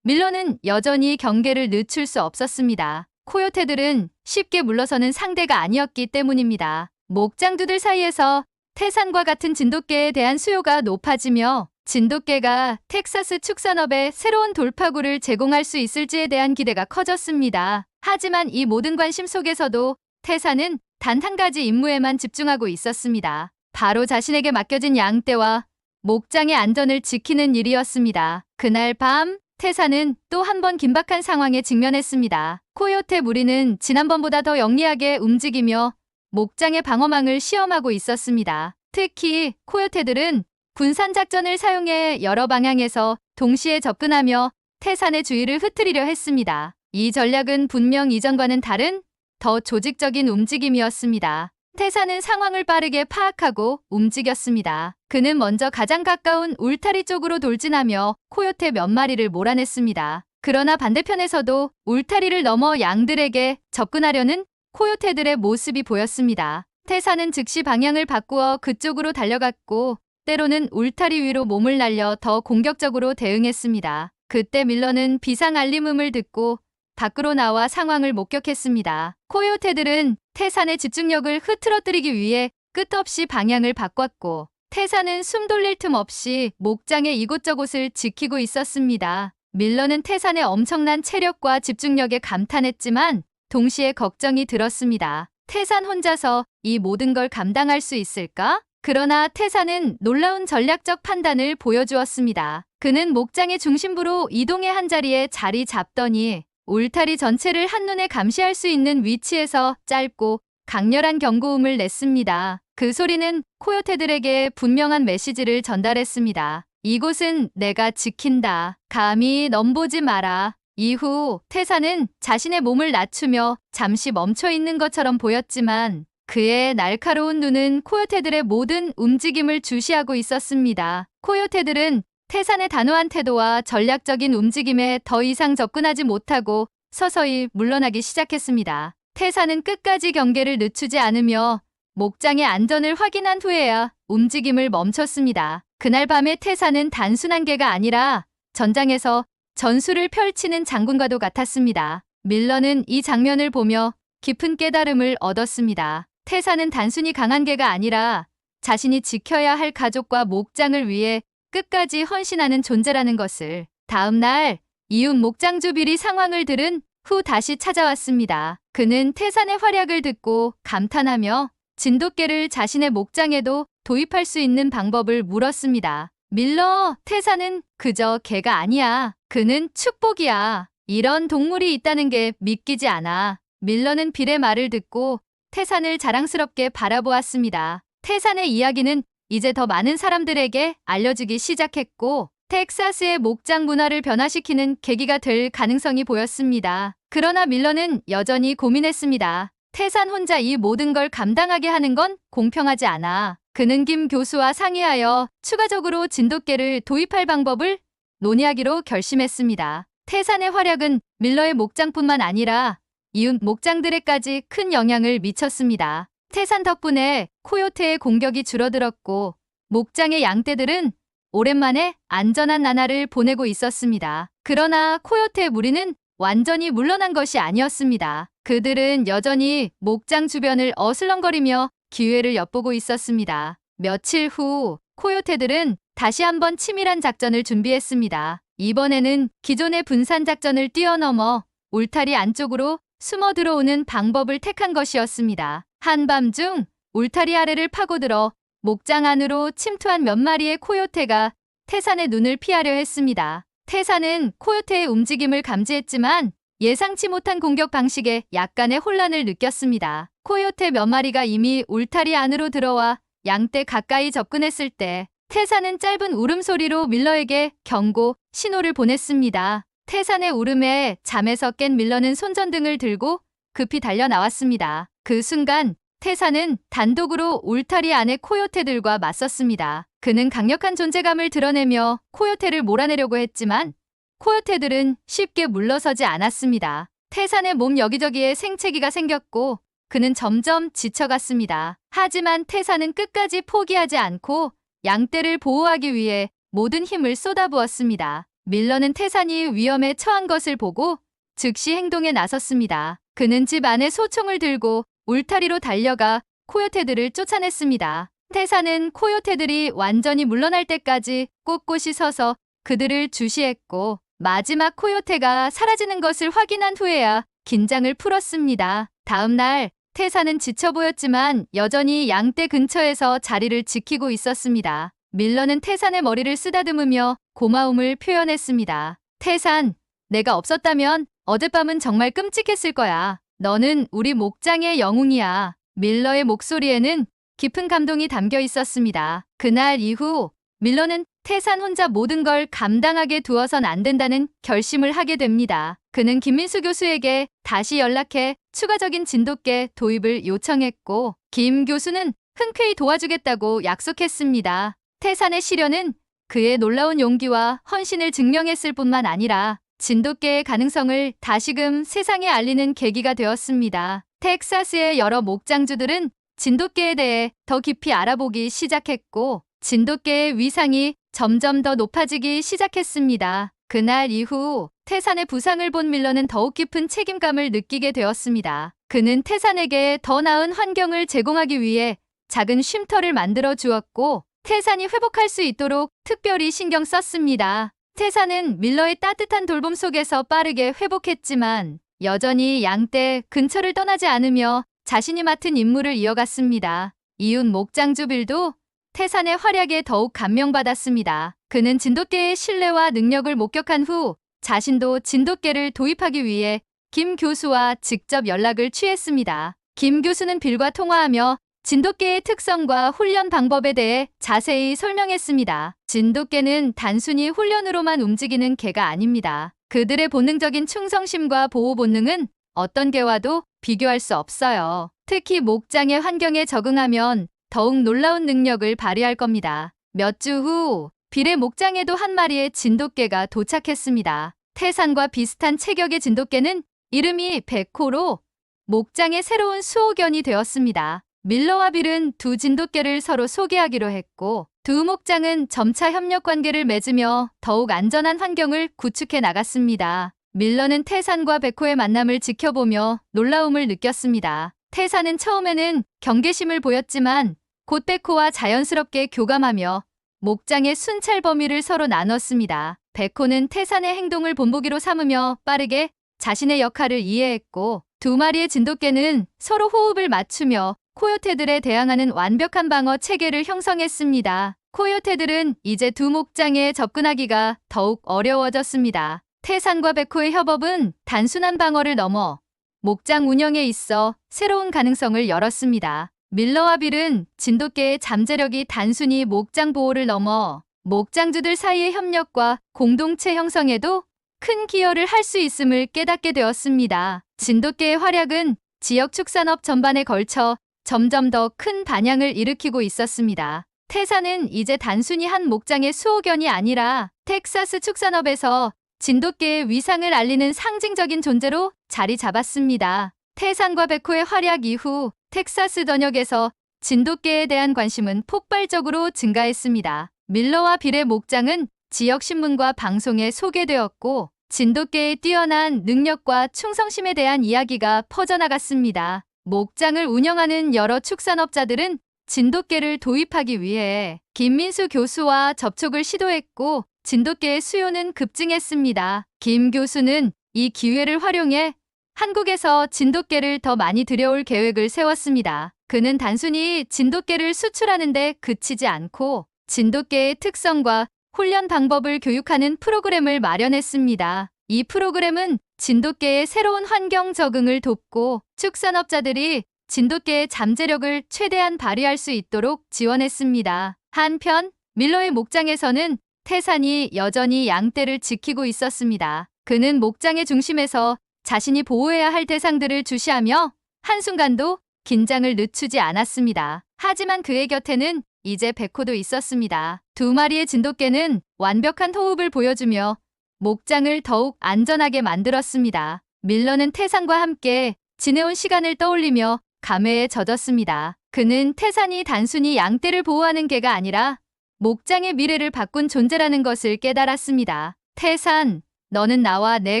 A: 밀러는 여전히 경계를 늦출 수 없었습니다. 코요테들은 쉽게 물러서는 상대가 아니었기 때문입니다. 목장주들 사이에서 태산과 같은 진돗개에 대한 수요가 높아지며 진돗개가 텍사스 축산업에 새로운 돌파구를 제공할 수 있을지에 대한 기대가 커졌습니다. 하지만 이 모든 관심 속에서도 태산은 단 한 가지 임무에만 집중하고 있었습니다. 바로 자신에게 맡겨진 양떼와 목장의 안전을 지키는 일이었습니다. 그날 밤 태산은 또 한 번 긴박한 상황에 직면했습니다. 코요테 무리는 지난번보다 더 영리하게 움직이며 목장의 방어망을 시험하고 있었습니다. 특히 코요테들은 분산작전을 사용해 여러 방향에서 동시에 접근하며 태산의 주의를 흩트리려 했습니다. 이 전략은 분명 이전과는 다른 더 조직적인 움직임이었습니다. 태산은 상황을 빠르게 파악하고 움직였습니다. 그는 먼저 가장 가까운 울타리 쪽으로 돌진하며 코요테 몇 마리를 몰아냈습니다. 그러나 반대편에서도 울타리를 넘어 양들에게 접근하려는 코요테들의 모습이 보였습니다. 태산은 즉시 방향을 바꾸어 그쪽으로 달려갔고 때로는 울타리 위로 몸을 날려 더 공격적으로 대응했습니다. 그때 밀러는 비상 알림음을 듣고 밖으로 나와 상황을 목격했습니다. 코요테들은 태산의 집중력을 흐트러뜨리기 위해 끝없이 방향을 바꿨고 태사는 숨 돌릴 틈 없이 목장의 이곳저곳을 지키고 있었습니다. 밀러는 태산의 엄청난 체력과 집중력에 감탄했지만 동시에 걱정이 들었습니다. 태산 혼자서 이 모든 걸 감당할 수 있을까? 그러나 태산은 놀라운 전략적 판단을 보여주었습니다. 그는 목장의 중심부로 이동해 한자리에 자리 잡더니 울타리 전체를 한눈에 감시할 수 있는 위치에서 짧고 강렬한 경고음을 냈습니다. 그 소리는 코요테들에게 분명한 메시지를 전달했습니다. 이곳은 내가 지킨다. 감히 넘보지 마라. 이후 태사는 자신의 몸을 낮추며 잠시 멈춰 있는 것처럼 보였지만 그의 날카로운 눈은 코요테들의 모든 움직임을 주시하고 있었습니다. 코요테들은 태산의 단호한 태도와 전략적인 움직임에 더 이상 접근하지 못하고 서서히 물러나기 시작했습니다. 태산은 끝까지 경계를 늦추지 않으며 목장의 안전을 확인한 후에야 움직임을 멈췄습니다. 그날 밤의 태산은 단순한 개가 아니라 전장에서 전술을 펼치는 장군과도 같았습니다. 밀러는 이 장면을 보며 깊은 깨달음을 얻었습니다. 태산은 단순히 강한 개가 아니라 자신이 지켜야 할 가족과 목장을 위해 끝까지 헌신하는 존재라는 것을. 다음 날 이웃 목장주 빌이 상황을 들은 후 다시 찾아왔습니다. 그는 태산의 활약을 듣고 감탄하며 진돗개를 자신의 목장에도 도입할 수 있는 방법을 물었습니다. 밀러, 태산은 그저 개가 아니야. 그는 축복이야. 이런 동물이 있다는 게 믿기지 않아. 밀러는 빌의 말을 듣고 태산을 자랑스럽게 바라보았습니다. 태산의 이야기는 이제 더 많은 사람들에게 알려지기 시작했고 텍사스의 목장 문화를 변화시키는 계기가 될 가능성이 보였습니다. 그러나 밀러는 여전히 고민했습니다. 태산 혼자 이 모든 걸 감당하게 하는 건 공평하지 않아. 그는 김 교수와 상의하여 추가적으로 진돗개를 도입할 방법을 논의하기로 결심했습니다. 태산의 활약은 밀러의 목장뿐만 아니라 이웃 목장들에까지 큰 영향을 미쳤습니다. 태산 덕분에 코요테의 공격이 줄어들었고 목장의 양떼들은 오랜만에 안전한 나날을 보내고 있었습니다. 그러나 코요테의 무리는 완전히 물러난 것이 아니었습니다. 그들은 여전히 목장 주변을 어슬렁거리며 기회를 엿보고 있었습니다. 며칠 후 코요테들은 다시 한번 치밀한 작전을 준비했습니다. 이번에는 기존의 분산 작전을 뛰어넘어 울타리 안쪽으로 숨어 들어오는 방법을 택한 것이었습니다. 한밤중 울타리 아래를 파고들어 목장 안으로 침투한 몇 마리의 코요테가 태산의 눈을 피하려 했습니다. 태산은 코요테의 움직임을 감지했지만 예상치 못한 공격 방식에 약간의 혼란을 느꼈습니다. 코요테 몇 마리가 이미 울타리 안으로 들어와 양떼 가까이 접근했을 때 태산은 짧은 울음소리로 밀러에게 경고 신호를 보냈습니다. 태산의 울음에 잠에서 깬 밀러는 손전등을 들고 급히 달려 나왔습니다. 그 순간 태산은 단독으로 울타리 안의 코요테들과 맞섰습니다. 그는 강력한 존재감을 드러내며 코요테를 몰아내려고 했지만 코요테들은 쉽게 물러서지 않았습니다. 태산의 몸 여기저기에 생채기가 생겼고 그는 점점 지쳐갔습니다. 하지만 태산은 끝까지 포기하지 않고 양떼를 보호하기 위해 모든 힘을 쏟아부었습니다. 밀러는 태산이 위험에 처한 것을 보고 즉시 행동에 나섰습니다. 그는 집 안에 소총을 들고 울타리로 달려가 코요테들을 쫓아냈습니다. 태산은 코요테들이 완전히 물러날 때까지 꼿꼿이 서서 그들을 주시했고 마지막 코요테가 사라지는 것을 확인한 후에야 긴장을 풀었습니다. 다음 날 태산은 지쳐 보였지만 여전히 양떼 근처에서 자리를 지키고 있었습니다. 밀러는 태산의 머리를 쓰다듬으며 고마움을 표현했습니다. 태산, 내가 없었다면 어젯밤은 정말 끔찍했을 거야. 너는 우리 목장의 영웅이야. 밀러의 목소리에는 깊은 감동이 담겨 있었습니다. 그날 이후 밀러는 태산 혼자 모든 걸 감당하게 두어선 안 된다는 결심을 하게 됩니다. 그는 김민수 교수에게 다시 연락해 추가적인 진돗개 도입을 요청했고 김 교수는 흔쾌히 도와주겠다고 약속했습니다. 태산의 시련은 그의 놀라운 용기와 헌신을 증명했을 뿐만 아니라 진돗개의 가능성을 다시금 세상에 알리는 계기가 되었습니다. 텍사스의 여러 목장주들은 진돗개에 대해 더 깊이 알아보기 시작했고 진돗개의 위상이 점점 더 높아지기 시작했습니다. 그날 이후 태산의 부상을 본 밀러는 더욱 깊은 책임감을 느끼게 되었습니다. 그는 태산에게 더 나은 환경을 제공하기 위해 작은 쉼터를 만들어 주었고 태산이 회복할 수 있도록 특별히 신경 썼습니다. 태산은 밀러의 따뜻한 돌봄 속에서 빠르게 회복했지만 여전히 양떼 근처를 떠나지 않으며 자신이 맡은 임무를 이어갔습니다. 이웃 목장주 빌도 태산의 활약에 더욱 감명받았습니다. 그는 진돗개의 신뢰와 능력을 목격한 후 자신도 진돗개를 도입하기 위해 김 교수와 직접 연락을 취했습니다. 김 교수는 빌과 통화하며 진돗개의 특성과 훈련 방법에 대해 자세히 설명했습니다. 진돗개는 단순히 훈련으로만 움직이는 개가 아닙니다. 그들의 본능적인 충성심과 보호 본능은 어떤 개와도 비교할 수 없어요. 특히 목장의 환경에 적응하면 더욱 놀라운 능력을 발휘할 겁니다. 몇 주 후 빌의 목장에도 한 마리의 진돗개가 도착했습니다. 태산과 비슷한 체격의 진돗개는 이름이 백호로 목장의 새로운 수호견이 되었습니다. 밀러와 빌은 두 진돗개를 서로 소개하기로 했고 두 목장은 점차 협력 관계를 맺으며 더욱 안전한 환경을 구축해 나갔습니다. 밀러는 태산과 백호의 만남을 지켜보며 놀라움을 느꼈습니다. 태산은 처음에는 경계심을 보였지만 곧 백호와 자연스럽게 교감하며 목장의 순찰 범위를 서로 나눴습니다. 백호는 태산의 행동을 본보기로 삼으며 빠르게 자신의 역할을 이해했고 두 마리의 진돗개는 서로 호흡을 맞추며 코요테들에 대항하는 완벽한 방어 체계를 형성했습니다. 코요테들은 이제 두 목장에 접근하기가 더욱 어려워졌습니다. 태산과 백호의 협업은 단순한 방어를 넘어 목장 운영에 있어 새로운 가능성을 열었습니다. 밀러와 빌은 진돗개의 잠재력이 단순히 목장 보호를 넘어 목장주들 사이의 협력과 공동체 형성에도 큰 기여를 할 수 있음을 깨닫게 되었습니다. 진돗개의 활약은 지역 축산업 전반에 걸쳐 점점 더 큰 반향을 일으키고 있었습니다. 태산은 이제 단순히 한 목장의 수호견이 아니라 텍사스 축산업에서 진돗개의 위상을 알리는 상징적인 존재로 자리 잡았습니다. 태산과 백호의 활약 이후 텍사스 전역에서 진돗개에 대한 관심은 폭발적으로 증가했습니다. 밀러와 빌의 목장은 지역 신문과 방송에 소개되었고 진돗개의 뛰어난 능력과 충성심에 대한 이야기가 퍼져나갔습니다. 목장을 운영하는 여러 축산업자들은 진돗개를 도입하기 위해 김민수 교수와 접촉을 시도했고 진돗개의 수요는 급증했습니다. 김 교수는 이 기회를 활용해 한국에서 진돗개를 더 많이 들여올 계획을 세웠습니다. 그는 단순히 진돗개를 수출하는 데 그치지 않고 진돗개의 특성과 훈련 방법을 교육하는 프로그램을 마련했습니다. 이 프로그램은 진돗개의 새로운 환경 적응을 돕고 축산업자들이 진돗개의 잠재력을 최대한 발휘할 수 있도록 지원했습니다. 한편 밀러의 목장에서는 태산이 여전히 양떼를 지키고 있었습니다. 그는 목장의 중심에서 자신이 보호해야 할 대상들을 주시하며 한순간도 긴장을 늦추지 않았습니다. 하지만 그의 곁에는 이제 백호도 있었습니다. 두 마리의 진돗개는 완벽한 호흡을 보여주며 목장을 더욱 안전하게 만들었습니다. 밀러는 태산과 함께 지내온 시간을 떠올리며 감회에 젖었습니다. 그는 태산이 단순히 양떼를 보호하는 개가 아니라 목장의 미래를 바꾼 존재라는 것을 깨달았습니다. 태산, 너는 나와 내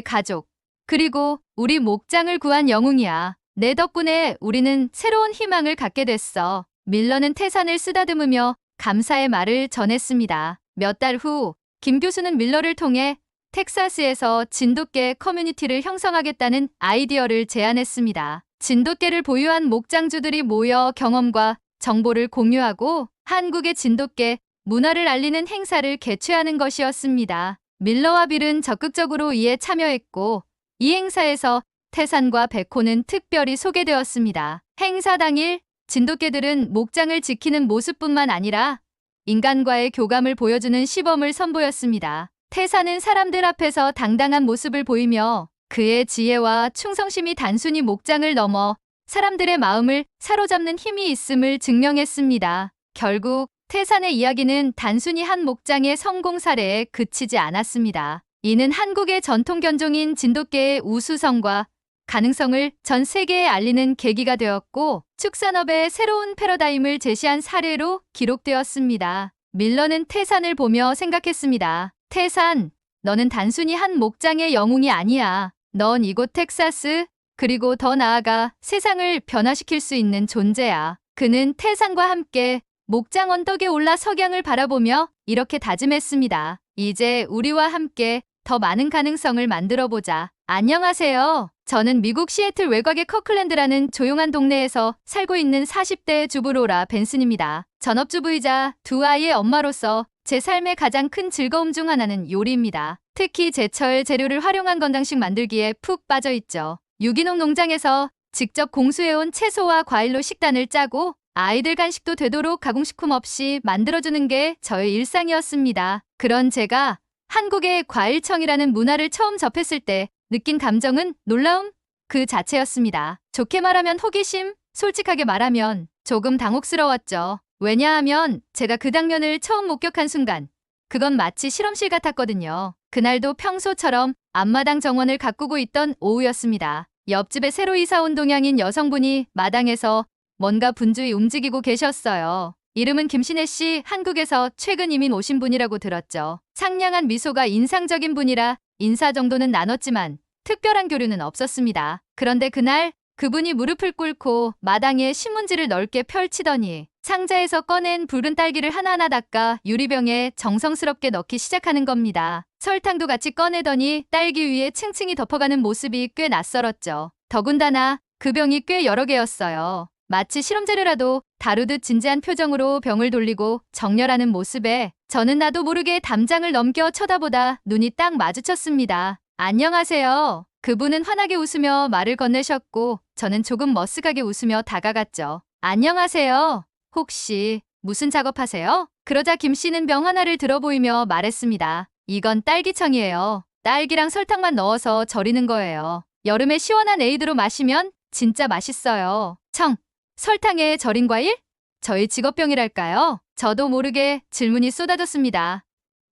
A: 가족, 그리고 우리 목장을 구한 영웅이야. 내 덕분에 우리는 새로운 희망을 갖게 됐어. 밀러는 태산을 쓰다듬으며 감사의 말을 전했습니다. 몇 달 후 김 교수는 밀러를 통해 텍사스에서 진돗개 커뮤니티를 형성하겠다는 아이디어를 제안했습니다. 진돗개를 보유한 목장주들이 모여 경험과 정보를 공유하고 한국의 진돗개 문화를 알리는 행사를 개최하는 것이었습니다. 밀러와 빌은 적극적으로 이에 참여했고 이 행사에서 태산과 백호는 특별히 소개되었습니다. 행사 당일 진돗개들은 목장을 지키는 모습뿐만 아니라 인간과의 교감을 보여주는 시범을 선보였습니다. 태산은 사람들 앞에서 당당한 모습을 보이며 그의 지혜와 충성심이 단순히 목장을 넘어 사람들의 마음을 사로잡는 힘이 있음을 증명했습니다. 결국 태산의 이야기는 단순히 한 목장의 성공 사례에 그치지 않았습니다. 이는 한국의 전통 견종인 진돗개의 우수성과 가능성을 전 세계에 알리는 계기가 되었고 축산업의 새로운 패러다임을 제시한 사례로 기록되었습니다. 밀러는 태산을 보며 생각했습니다. 태산, 너는 단순히 한 목장의 영웅이 아니야. 넌 이곳 텍사스, 그리고 더 나아가 세상을 변화시킬 수 있는 존재야. 그는 태산과 함께 목장 언덕에 올라 석양을 바라보며 이렇게 다짐했습니다. 이제 우리와 함께 더 많은 가능성을 만들어보자. 안녕하세요. 저는 미국 시애틀 외곽의 커클랜드라는 조용한 동네에서 살고 있는 40대 주부 로라 벤슨입니다. 전업주부이자 두 아이의 엄마로서 제 삶의 가장 큰 즐거움 중 하나는 요리입니다. 특히 제철 재료를 활용한 건강식 만들기에 푹 빠져있죠. 유기농 농장에서 직접 공수해온 채소와 과일로 식단을 짜고 아이들 간식도 되도록 가공식품 없이 만들어주는 게 저의 일상이었습니다. 그런 제가 한국의 과일청이라는 문화를 처음 접했을 때 느낀 감정은 놀라움 그 자체였습니다. 좋게 말하면 호기심, 솔직하게 말하면 조금 당혹스러웠죠. 왜냐하면 제가 그 장면을 처음 목격한 순간 그건 마치 실험실 같았거든요. 그날도 평소처럼 앞마당 정원을 가꾸고 있던 오후였습니다. 옆집에 새로 이사 온 동양인 여성분이 마당에서 뭔가 분주히 움직이고 계셨어요. 이름은 김신혜 씨, 한국에서 최근 이민 오신 분이라고 들었죠. 상냥한 미소가 인상적인 분이라 인사 정도는 나눴지만 특별한 교류는 없었습니다. 그런데 그날 그분이 무릎을 꿇고 마당에 신문지를 넓게 펼치더니 상자에서 꺼낸 붉은 딸기를 하나하나 닦아 유리병에 정성스럽게 넣기 시작하는 겁니다. 설탕도 같이 꺼내더니 딸기 위에 층층이 덮어가는 모습이 꽤 낯설었죠. 더군다나 그 병이 꽤 여러 개였어요. 마치 실험재료라도 다루듯 진지한 표정으로 병을 돌리고 정렬하는 모습에 저는 나도 모르게 담장을 넘겨 쳐다보다 눈이 딱 마주쳤습니다. 안녕하세요. 그분은 환하게 웃으며 말을 건네셨고 저는 조금 머쓱하게 웃으며 다가갔죠. 안녕하세요. 혹시 무슨 작업하세요? 그러자 김 씨는 병 하나를 들어 보이며 말했습니다. 이건 딸기청이에요. 딸기랑 설탕만 넣어서 절이는 거예요. 여름에 시원한 에이드로 마시면 진짜 맛있어요. 청, 설탕에 절인 과일? 저희 직업병이랄까요? 저도 모르게 질문이 쏟아졌습니다.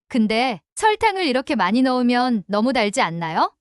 A: 근데 설탕을 이렇게 많이 넣으면 너무 달지 않나요?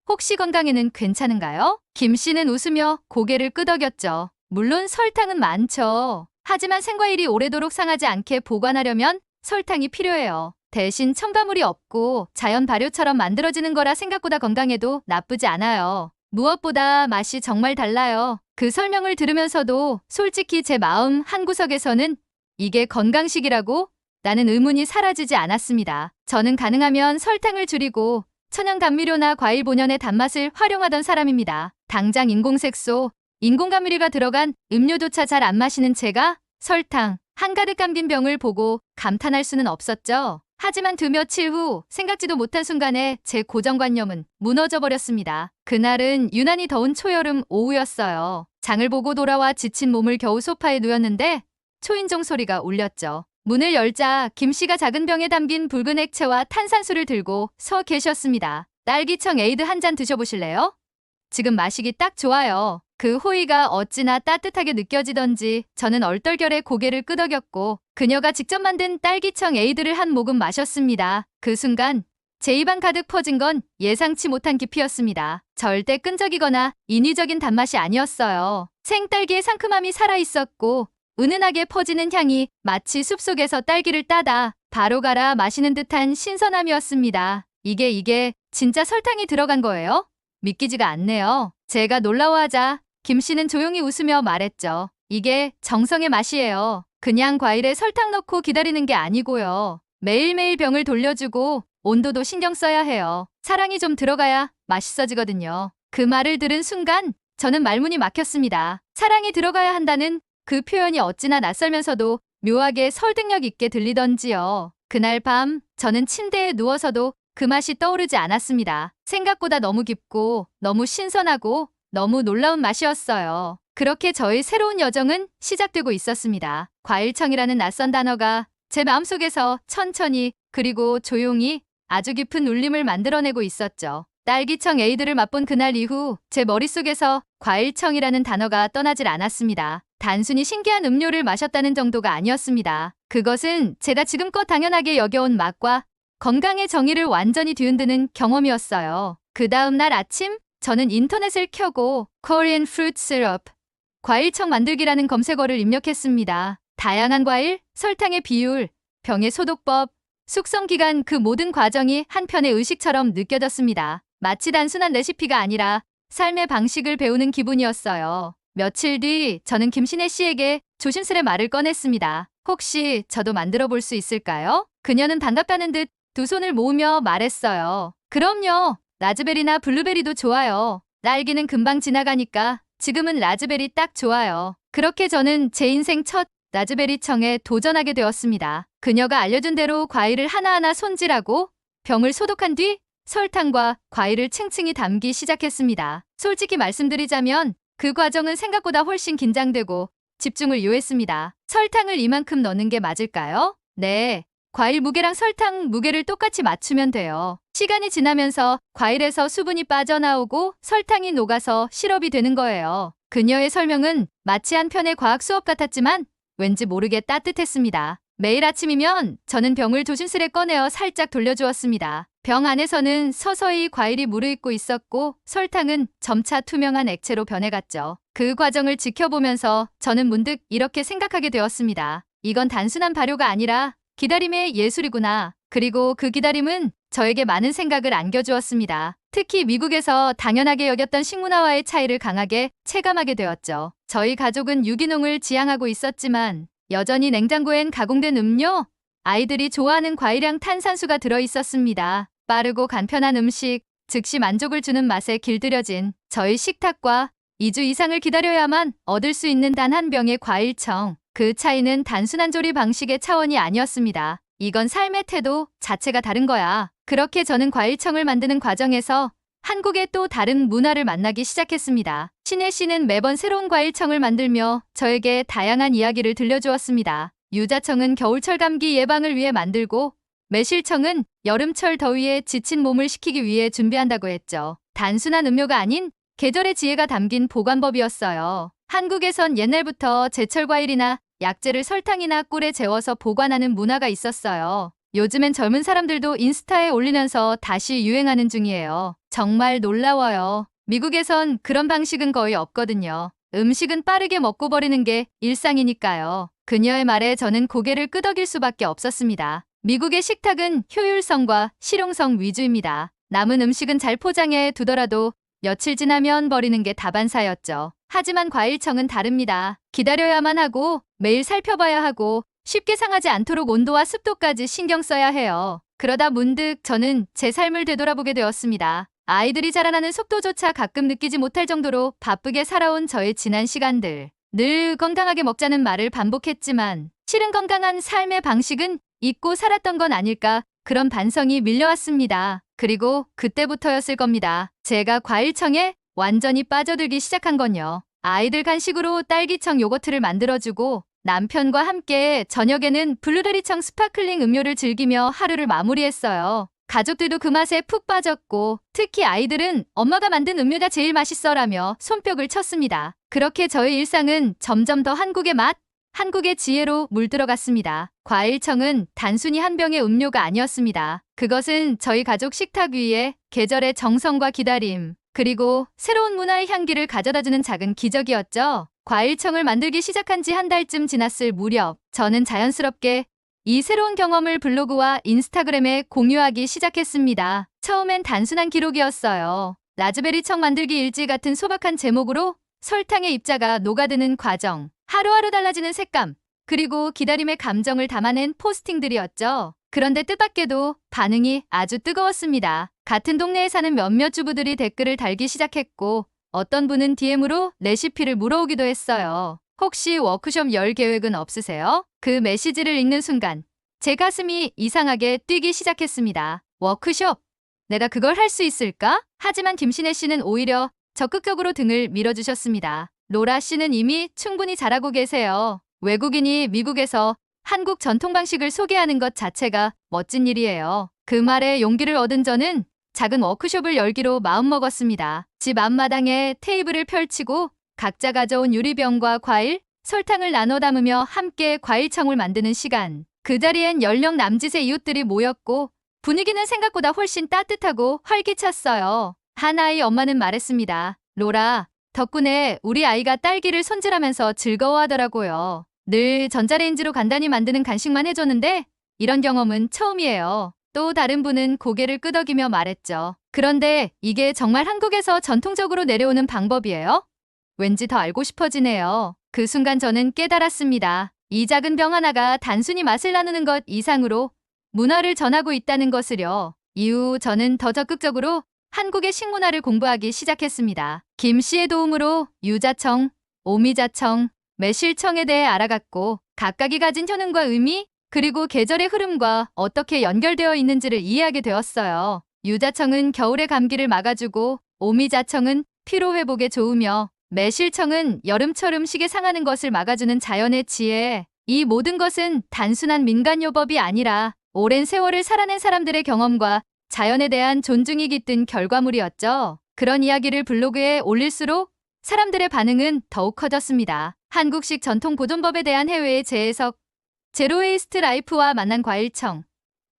A: 혹시 건강에는 괜찮은가요? 김 씨는 웃으며 고개를 끄덕였죠. 물론 설탕은 많죠. 하지만 생과일이 오래도록 상하지 않게 보관하려면 설탕이 필요해요. 대신 첨가물이 없고 자연 발효처럼 만들어지는 거라 생각보다 건강에도 나쁘지 않아요. 무엇보다 맛이 정말 달라요. 그 설명을 들으면서도 솔직히 제 마음 한구석에서는 이게 건강식이라고? 라는 의문이 사라지지 않았습니다. 저는 가능하면 설탕을 줄이고 천연 감미료나 과일 본연의 단맛을 활용하던 사람입니다. 당장 인공색소, 인공감미료가 들어간 음료조차 잘 안 마시는 제가 설탕 한가득 감긴 병을 보고 감탄할 수는 없었죠. 하지만 두 며칠 후 생각지도 못한 순간에 제 고정관념은 무너져 버렸습니다. 그날은 유난히 더운 초여름 오후였어요. 장을 보고 돌아와 지친 몸을 겨우 소파에 누웠는데 초인종 소리가 울렸죠. 문을 열자 김 씨가 작은 병에 담긴 붉은 액체와 탄산수를 들고 서 계셨습니다. 딸기청 에이드 한 잔 드셔보실래요? 지금 마시기 딱 좋아요. 그 호의가 어찌나 따뜻하게 느껴지던지 저는 얼떨결에 고개를 끄덕였고 그녀가 직접 만든 딸기청 에이드를 한 모금 마셨습니다. 그 순간 제 입안 가득 퍼진 건 예상치 못한 깊이였습니다. 절대 끈적이거나 인위적인 단맛이 아니었어요. 생딸기의 상큼함이 살아있었고 은은하게 퍼지는 향이 마치 숲속에서 딸기를 따다 바로 갈아 마시는 듯한 신선함이었습니다. 이게 진짜 설탕이 들어간 거예요? 믿기지가 않네요. 제가 놀라워하자 김 씨는 조용히 웃으며 말했죠. 이게 정성의 맛이에요. 그냥 과일에 설탕 넣고 기다리는 게 아니고요. 매일매일 병을 돌려주고 온도도 신경 써야 해요. 사랑이 좀 들어가야 맛있어지거든요. 그 말을 들은 순간 저는 말문이 막혔습니다. 사랑이 들어가야 한다는 그 표현이 어찌나 낯설면서도 묘하게 설득력 있게 들리던지요. 그날 밤 저는 침대에 누워서도 그 맛이 떠오르지 않았습니다. 생각보다 너무 깊고 너무 신선하고 너무 놀라운 맛이었어요. 그렇게 저의 새로운 여정은 시작되고 있었습니다. 과일청이라는 낯선 단어가 제 마음속에서 천천히 그리고 조용히 아주 깊은 울림을 만들어내고 있었죠. 딸기청 에이드를 맛본 그날 이후 제 머릿속에서 과일청이라는 단어가 떠나질 않았습니다. 단순히 신기한 음료를 마셨다는 정도가 아니었습니다. 그것은 제가 지금껏 당연하게 여겨온 맛과 건강의 정의를 완전히 뒤흔드는 경험이었어요. 그 다음 날 아침 저는 인터넷을 켜고 Korean Fruit Syrup, 과일청 만들기라는 검색어를 입력했습니다. 다양한 과일, 설탕의 비율, 병의 소독법, 숙성기간 그 모든 과정이 한편의 의식처럼 느껴졌습니다. 마치 단순한 레시피가 아니라 삶의 방식을 배우는 기분이었어요. 며칠 뒤 저는 김신혜 씨에게 조심스레 말을 꺼냈습니다. 혹시 저도 만들어 볼 수 있을까요? 그녀는 반갑다는 듯 두 손을 모으며 말했어요. 그럼요. 라즈베리나 블루베리도 좋아요. 딸기는 금방 지나가니까 지금은 라즈베리 딱 좋아요. 그렇게 저는 제 인생 첫 라즈베리 청에 도전하게 되었습니다. 그녀가 알려준 대로 과일을 하나하나 손질하고 병을 소독한 뒤 설탕과 과일을 층층이 담기 시작했습니다. 솔직히 말씀드리자면 그 과정은 생각보다 훨씬 긴장되고 집중을 요했습니다. 설탕을 이만큼 넣는 게 맞을까요? 네. 과일 무게랑 설탕 무게를 똑같이 맞추면 돼요. 시간이 지나면서 과일에서 수분이 빠져나오고 설탕이 녹아서 시럽이 되는 거예요. 그녀의 설명은 마치 한 편의 과학 수업 같았지만 왠지 모르게 따뜻했습니다. 매일 아침이면 저는 병을 조심스레 꺼내어 살짝 돌려주었습니다. 병 안에서는 서서히 과일이 무르익고 있었고 설탕은 점차 투명한 액체로 변해갔죠. 그 과정을 지켜보면서 저는 문득 이렇게 생각하게 되었습니다. 이건 단순한 발효가 아니라 기다림의 예술이구나. 그리고 그 기다림은 저에게 많은 생각을 안겨주었습니다. 특히 미국에서 당연하게 여겼던 식문화와의 차이를 강하게 체감하게 되었죠. 저희 가족은 유기농을 지향하고 있었지만 여전히 냉장고엔 가공된 음료, 아이들이 좋아하는 과일향 탄산수가 들어있었습니다. 빠르고 간편한 음식, 즉시 만족을 주는 맛에 길들여진 저희 식탁과 2주 이상을 기다려야만 얻을 수 있는 단 한 병의 과일청. 그 차이는 단순한 조리 방식의 차원이 아니었습니다. 이건 삶의 태도 자체가 다른 거야. 그렇게 저는 과일청을 만드는 과정에서 한국의 또 다른 문화를 만나기 시작했습니다. 신혜 씨는 매번 새로운 과일청을 만들며 저에게 다양한 이야기를 들려주었습니다. 유자청은 겨울철 감기 예방을 위해 만들고 매실청은 여름철 더위에 지친 몸을 식히기 위해 준비한다고 했죠. 단순한 음료가 아닌 계절의 지혜가 담긴 보관법이었어요. 한국에선 옛날부터 제철 과일이나 약재를 설탕이나 꿀에 재워서 보관하는 문화가 있었어요. 요즘엔 젊은 사람들도 인스타에 올리면서 다시 유행하는 중이에요. 정말 놀라워요. 미국에선 그런 방식은 거의 없거든요. 음식은 빠르게 먹고 버리는 게 일상이니까요. 그녀의 말에 저는 고개를 끄덕일 수밖에 없었습니다. 미국의 식탁은 효율성과 실용성 위주입니다. 남은 음식은 잘 포장해 두더라도 며칠 지나면 버리는 게 다반사였죠. 하지만 과일청은 다릅니다. 기다려야만 하고 매일 살펴봐야 하고 쉽게 상하지 않도록 온도와 습도까지 신경 써야 해요. 그러다 문득 저는 제 삶을 되돌아보게 되었습니다. 아이들이 자라나는 속도조차 가끔 느끼지 못할 정도로 바쁘게 살아온 저의 지난 시간들. 늘 건강하게 먹자는 말을 반복했지만 실은 건강한 삶의 방식은 잊고 살았던 건 아닐까 그런 반성이 밀려왔습니다. 그리고 그때부터였을 겁니다. 제가 과일청에 완전히 빠져들기 시작한 건요. 아이들 간식으로 딸기청 요거트를 만들어주고 남편과 함께 저녁에는 블루베리청 스파클링 음료를 즐기며 하루를 마무리했어요. 가족들도 그 맛에 푹 빠졌고 특히 아이들은 엄마가 만든 음료가 제일 맛있어라며 손뼉을 쳤습니다. 그렇게 저의 일상은 점점 더 한국의 맛, 한국의 지혜로 물들어갔습니다. 과일청은 단순히 한 병의 음료가 아니었습니다. 그것은 저희 가족 식탁 위에 계절의 정성과 기다림, 그리고 새로운 문화의 향기를 가져다주는 작은 기적이었죠. 과일청을 만들기 시작한 지 한 달쯤 지났을 무렵, 저는 자연스럽게 이 새로운 경험을 블로그와 인스타그램에 공유하기 시작했습니다. 처음엔 단순한 기록이었어요. 라즈베리청 만들기 일지 같은 소박한 제목으로 설탕의 입자가 녹아드는 과정, 하루하루 달라지는 색감, 그리고 기다림의 감정을 담아낸 포스팅들이었죠. 그런데 뜻밖에도 반응이 아주 뜨거웠습니다. 같은 동네에 사는 몇몇 주부들이 댓글을 달기 시작했고 어떤 분은 DM으로 레시피를 물어오기도 했어요. 혹시 워크숍 열 계획은 없으세요? 그 메시지를 읽는 순간 제 가슴이 이상하게 뛰기 시작했습니다. 워크숍? 내가 그걸 할 수 있을까? 하지만 김신혜 씨는 오히려 적극적으로 등을 밀어주셨습니다. 로라 씨는 이미 충분히 잘하고 계세요. 외국인이 미국에서 한국 전통 방식을 소개하는 것 자체가 멋진 일이에요. 그 말에 용기를 얻은 저는 작은 워크숍을 열기로 마음먹었습니다. 집 앞마당에 테이블을 펼치고 각자 가져온 유리병과 과일, 설탕을 나눠 담으며 함께 과일청을 만드는 시간. 그 자리엔 연령 남짓의 이웃들이 모였고 분위기는 생각보다 훨씬 따뜻하고 활기찼어요. 한 아이 엄마는 말했습니다. 로라, 덕분에 우리 아이가 딸기를 손질하면서 즐거워하더라고요. 늘 전자레인지로 간단히 만드는 간식만 해줬는데 이런 경험은 처음이에요. 또 다른 분은 고개를 끄덕이며 말했죠. 그런데 이게 정말 한국에서 전통적으로 내려오는 방법이에요? 왠지 더 알고 싶어지네요. 그 순간 저는 깨달았습니다. 이 작은 병 하나가 단순히 맛을 나누는 것 이상으로 문화를 전하고 있다는 것을요. 이후 저는 더 적극적으로 한국의 식문화를 공부하기 시작했습니다. 김 씨의 도움으로 유자청, 오미자청, 매실청에 대해 알아갔고 각각이 가진 효능과 의미, 그리고 계절의 흐름과 어떻게 연결되어 있는지를 이해하게 되었어요. 유자청은 겨울의 감기를 막아주고 오미자청은 피로 회복에 좋으며 매실청은 여름철 음식에 상하는 것을 막아주는 자연의 지혜. 이 모든 것은 단순한 민간요법이 아니라 오랜 세월을 살아낸 사람들의 경험과 자연에 대한 존중이 깃든 결과물이었죠. 그런 이야기를 블로그에 올릴수록 사람들의 반응은 더욱 커졌습니다. 한국식 전통 보존법에 대한 해외의 재해석, 제로웨이스트 라이프와 만난 과일청,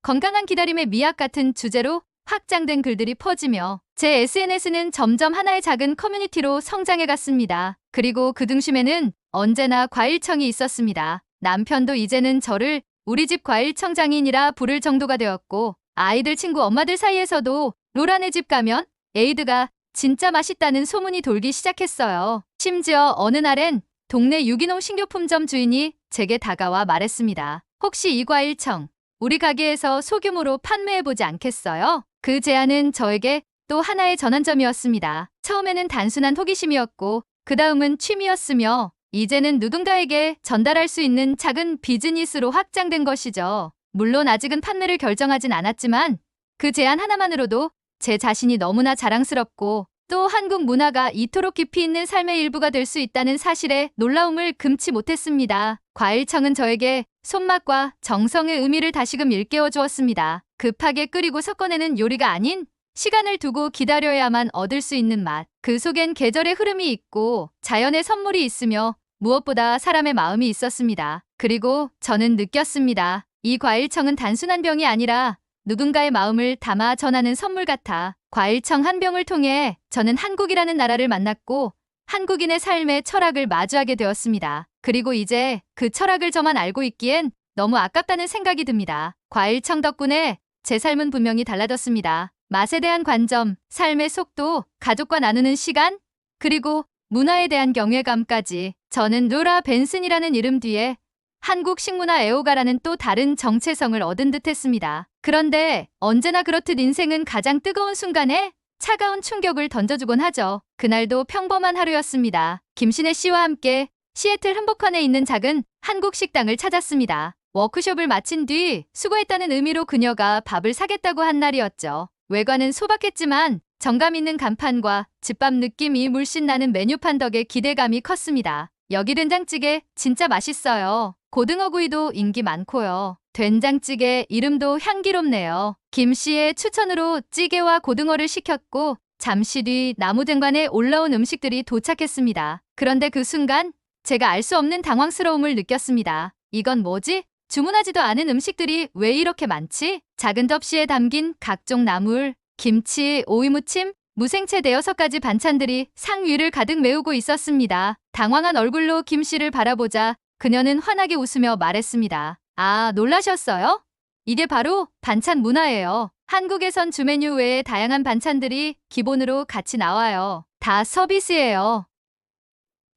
A: 건강한 기다림의 미학 같은 주제로 확장된 글들이 퍼지며 제 SNS는 점점 하나의 작은 커뮤니티로 성장해갔습니다. 그리고 그 중심에는 언제나 과일청이 있었습니다. 남편도 이제는 저를 우리 집 과일청 장인이라 부를 정도가 되었고 아이들 친구 엄마들 사이에서도 로라네 집 가면 에이드가 진짜 맛있다는 소문이 돌기 시작했어요. 심지어 어느 날엔 동네 유기농 식료품점 주인이 제게 다가와 말했습니다. 혹시 이 과일청 우리 가게에서 소규모로 판매해보지 않겠어요? 그 제안은 저에게 또 하나의 전환점이었습니다. 처음에는 단순한 호기심이었고 그 다음은 취미였으며 이제는 누군가에게 전달할 수 있는 작은 비즈니스로 확장된 것이죠. 물론 아직은 판매를 결정하진 않았지만 그 제안 하나만으로도 제 자신이 너무나 자랑스럽고 또 한국 문화가 이토록 깊이 있는 삶의 일부가 될 수 있다는 사실에 놀라움을 금치 못했습니다. 과일청은 저에게 손맛과 정성의 의미를 다시금 일깨워 주었습니다. 급하게 끓이고 섞어내는 요리가 아닌 시간을 두고 기다려야만 얻을 수 있는 맛. 그 속엔 계절의 흐름이 있고 자연의 선물이 있으며 무엇보다 사람의 마음이 있었습니다. 그리고 저는 느꼈습니다. 이 과일청은 단순한 병이 아니라 누군가의 마음을 담아 전하는 선물 같아. 과일청 한 병을 통해 저는 한국이라는 나라를 만났고 한국인의 삶의 철학을 마주하게 되었습니다. 그리고 이제 그 철학을 저만 알고 있기엔 너무 아깝다는 생각이 듭니다. 과일청 덕분에 제 삶은 분명히 달라졌습니다. 맛에 대한 관점, 삶의 속도, 가족과 나누는 시간, 그리고 문화에 대한 경외감까지. 저는 루라 벤슨이라는 이름 뒤에 한국 식문화 애호가라는 또 다른 정체성을 얻은 듯 했습니다. 그런데 언제나 그렇듯 인생은 가장 뜨거운 순간에 차가운 충격을 던져주곤 하죠. 그날도 평범한 하루였습니다. 김신혜 씨와 함께 시애틀 흠복헌에 있는 작은 한국 식당을 찾았습니다. 워크숍을 마친 뒤 수고했다는 의미로 그녀가 밥을 사겠다고 한 날이었죠. 외관은 소박했지만 정감 있는 간판과 집밥 느낌이 물씬 나는 메뉴판 덕에 기대감이 컸습니다. 여기 된장찌개 진짜 맛있어요. 고등어구이도 인기 많고요. 된장찌개 이름도 향기롭네요. 김 씨의 추천으로 찌개와 고등어를 시켰고 잠시 뒤 나무등반에 올라온 음식들이 도착했습니다. 그런데 그 순간 제가 알 수 없는 당황스러움을 느꼈습니다. 이건 뭐지? 주문하지도 않은 음식들이 왜 이렇게 많지? 작은 접시에 담긴 각종 나물, 김치, 오이무침, 무생채 대여섯 가지 반찬들이 상 위를 가득 메우고 있었습니다. 당황한 얼굴로 김 씨를 바라보자 그녀는 환하게 웃으며 말했습니다. 아, 놀라셨어요? 이게 바로 반찬 문화예요. 한국에선 주 메뉴 외에 다양한 반찬들이 기본으로 같이 나와요. 다 서비스예요.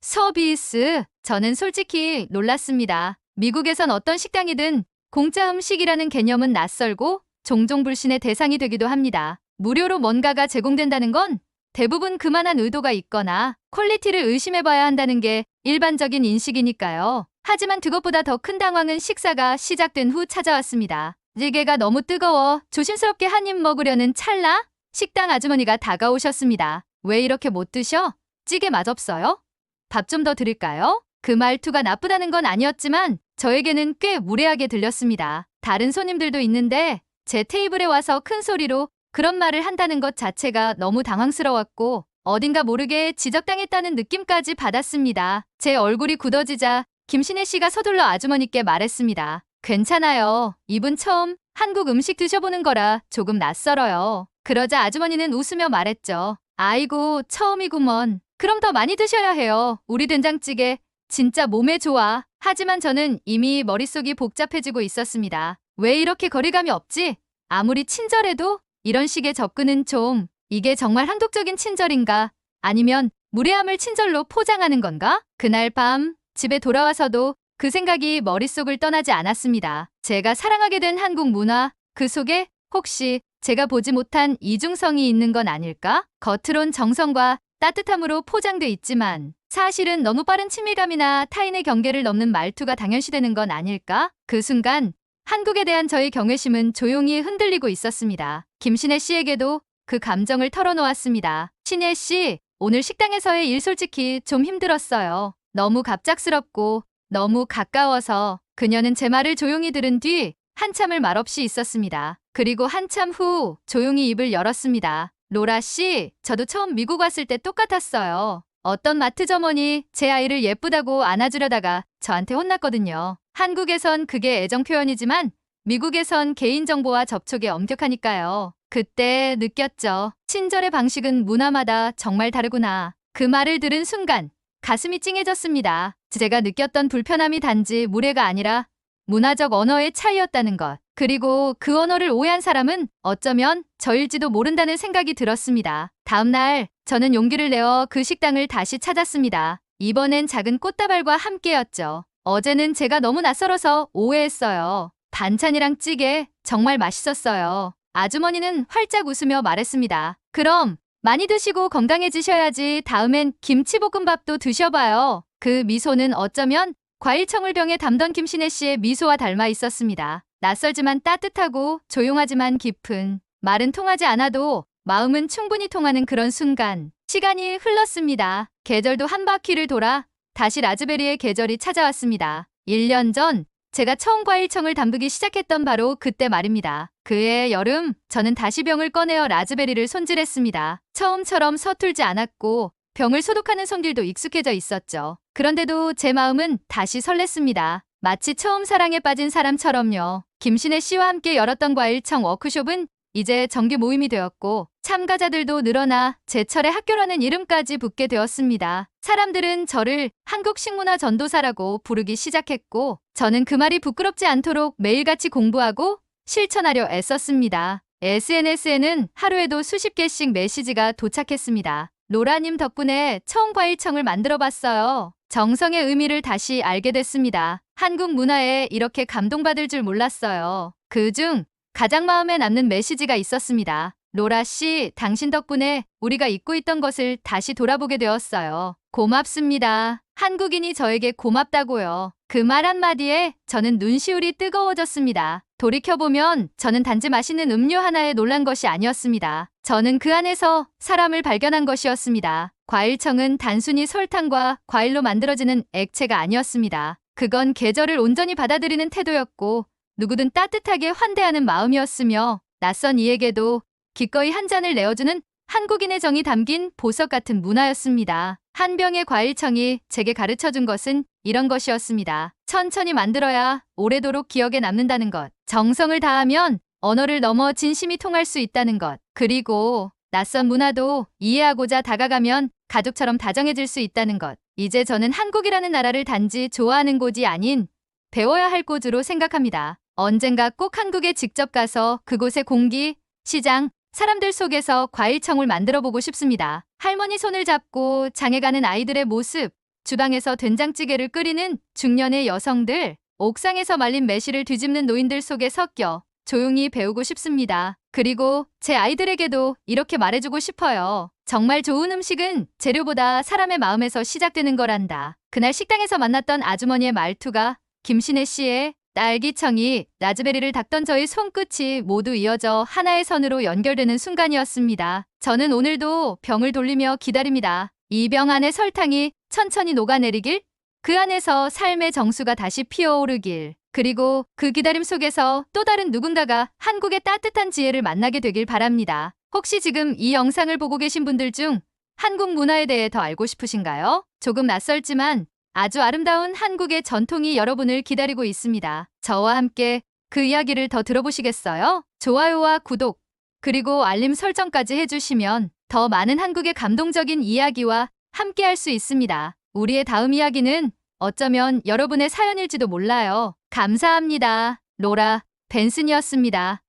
A: 서비스? 저는 솔직히 놀랐습니다. 미국에선 어떤 식당이든 공짜 음식이라는 개념은 낯설고 종종 불신의 대상이 되기도 합니다. 무료로 뭔가가 제공된다는 건 대부분 그만한 의도가 있거나 퀄리티를 의심해봐야 한다는 게 일반적인 인식이니까요. 하지만 그것보다 더 큰 당황은 식사가 시작된 후 찾아왔습니다. 찌개가 너무 뜨거워 조심스럽게 한 입 먹으려는 찰나 식당 아주머니가 다가오셨습니다. 왜 이렇게 못 드셔? 찌개 맛없어요? 밥 좀 더 드릴까요? 그 말투가 나쁘다는 건 아니었지만 저에게는 꽤 무례하게 들렸습니다. 다른 손님들도 있는데 제 테이블에 와서 큰 소리로 그런 말을 한다는 것 자체가 너무 당황스러웠고 어딘가 모르게 지적당했다는 느낌까지 받았습니다. 제 얼굴이 굳어지자 김신혜 씨가 서둘러 아주머니께 말했습니다. 괜찮아요. 이분 처음 한국 음식 드셔보는 거라 조금 낯설어요. 그러자 아주머니는 웃으며 말했죠. 아이고, 처음이구먼. 그럼 더 많이 드셔야 해요. 우리 된장찌개 진짜 몸에 좋아. 하지만 저는 이미 머릿속이 복잡해지고 있었습니다. 왜 이렇게 거리감이 없지? 아무리 친절해도 이런 식의 접근은 좀 이게 정말 한국적인 친절인가? 아니면 무례함을 친절로 포장하는 건가? 그날 밤 집에 돌아와서도 그 생각이 머릿속을 떠나지 않았습니다. 제가 사랑하게 된 한국 문화, 그 속에 혹시 제가 보지 못한 이중성이 있는 건 아닐까? 겉으론 정성과 따뜻함으로 포장돼 있지만 사실은 너무 빠른 친밀감이나 타인의 경계를 넘는 말투가 당연시되는 건 아닐까? 그 순간 한국에 대한 저의 경외심은 조용히 흔들리고 있었습니다. 김신혜 씨에게도 그 감정을 털어놓았습니다. 신혜 씨, 오늘 식당에서의 일 솔직히 좀 힘들었어요. 너무 갑작스럽고 너무 가까워서. 그녀는 제 말을 조용히 들은 뒤 한참을 말없이 있었습니다. 그리고 한참 후 조용히 입을 열었습니다. 로라 씨, 저도 처음 미국 왔을 때 똑같았어요. 어떤 마트 점원이 제 아이를 예쁘다고 안아주려다가 저한테 혼났거든요. 한국에선 그게 애정 표현이지만 미국에선 개인정보와 접촉에 엄격하니까요. 그때 느꼈죠. 친절의 방식은 문화마다 정말 다르구나. 그 말을 들은 순간 가슴이 찡해졌습니다. 제가 느꼈던 불편함이 단지 무례가 아니라 문화적 언어의 차이였다는 것. 그리고 그 언어를 오해한 사람은 어쩌면 저일지도 모른다는 생각이 들었습니다. 다음 날 저는 용기를 내어 그 식당을 다시 찾았습니다. 이번엔 작은 꽃다발과 함께였죠. 어제는 제가 너무 낯설어서 오해했어요. 반찬이랑 찌개 정말 맛있었어요. 아주머니는 활짝 웃으며 말했습니다. 그럼 많이 드시고 건강해지셔야지. 다음엔 김치볶음밥도 드셔봐요. 그 미소는 어쩌면 과일청을병에 담던 김신혜 씨의 미소와 닮아 있었습니다. 낯설지만 따뜻하고 조용하지만 깊은, 말은 통하지 않아도 마음은 충분히 통하는 그런 순간. 시간이 흘렀습니다. 계절도 한 바퀴를 돌아 다시 라즈베리의 계절이 찾아왔습니다. 1년 전 제가 처음 과일청을 담그기 시작했던 바로 그때 말입니다. 그해 여름 저는 다시 병을 꺼내어 라즈베리를 손질했습니다. 처음처럼 서툴지 않았고 병을 소독하는 손길도 익숙해져 있었죠. 그런데도 제 마음은 다시 설렜습니다. 마치 처음 사랑에 빠진 사람처럼요. 김신혜 씨와 함께 열었던 과일청 워크숍은 이제 정기 모임이 되었고 참가자들도 늘어나 제철의 학교라는 이름까지 붙게 되었습니다. 사람들은 저를 한국 식문화 전도사라고 부르기 시작했고 저는 그 말이 부끄럽지 않도록 매일같이 공부하고 실천하려 애썼습니다. SNS에는 하루에도 수십 개씩 메시지가 도착했습니다. 로라님 덕분에 처음 과일청을 만들어봤어요. 정성의 의미를 다시 알게 됐습니다. 한국 문화에 이렇게 감동받을 줄 몰랐어요. 그중 가장 마음에 남는 메시지가 있었습니다. 로라 씨, 당신 덕분에 우리가 잊고 있던 것을 다시 돌아보게 되었어요. 고맙습니다. 한국인이 저에게 고맙다고요. 그 말 한마디에 저는 눈시울이 뜨거워졌습니다. 돌이켜보면 저는 단지 맛있는 음료 하나에 놀란 것이 아니었습니다. 저는 그 안에서 사람을 발견한 것이었습니다. 과일청은 단순히 설탕과 과일로 만들어지는 액체가 아니었습니다. 그건 계절을 온전히 받아들이는 태도였고 누구든 따뜻하게 환대하는 마음이었으며 낯선 이에게도 기꺼이 한 잔을 내어주는 한국인의 정이 담긴 보석 같은 문화였습니다. 한 병의 과일청이 제게 가르쳐준 것은 이런 것이었습니다. 천천히 만들어야 오래도록 기억에 남는다는 것. 정성을 다하면 언어를 넘어 진심이 통할 수 있다는 것. 그리고 낯선 문화도 이해하고자 다가가면 가족처럼 다정해질 수 있다는 것. 이제 저는 한국이라는 나라를 단지 좋아하는 곳이 아닌 배워야 할 곳으로 생각합니다. 언젠가 꼭 한국에 직접 가서 그곳의 공기, 시장, 사람들 속에서 과일청을 만들어 보고 싶습니다. 할머니 손을 잡고 장에 가는 아이들의 모습, 주방에서 된장찌개를 끓이는 중년의 여성들, 옥상에서 말린 매실을 뒤집는 노인들 속에 섞여 조용히 배우고 싶습니다. 그리고 제 아이들에게도 이렇게 말해주고 싶어요. 정말 좋은 음식은 재료보다 사람의 마음에서 시작되는 거란다. 그날 식당에서 만났던 아주머니의 말투가 김신혜 씨의 딸기청이 라즈베리를 닦던 저의 손끝이 모두 이어져 하나의 선으로 연결되는 순간이었습니다. 저는 오늘도 병을 돌리며 기다립니다. 이 병 안에 설탕이 천천히 녹아내리길, 그 안에서 삶의 정수가 다시 피어오르길, 그리고 그 기다림 속에서 또 다른 누군가가 한국의 따뜻한 지혜를 만나게 되길 바랍니다. 혹시 지금 이 영상을 보고 계신 분들 중 한국 문화에 대해 더 알고 싶으신가요? 조금 낯설지만 아주 아름다운 한국의 전통이 여러분을 기다리고 있습니다. 저와 함께 그 이야기를 더 들어보시겠어요? 좋아요와 구독, 그리고 알림 설정까지 해주시면 더 많은 한국의 감동적인 이야기와 함께 할 수 있습니다. 우리의 다음 이야기는 어쩌면 여러분의 사연일지도 몰라요. 감사합니다. 로라 벤슨이었습니다.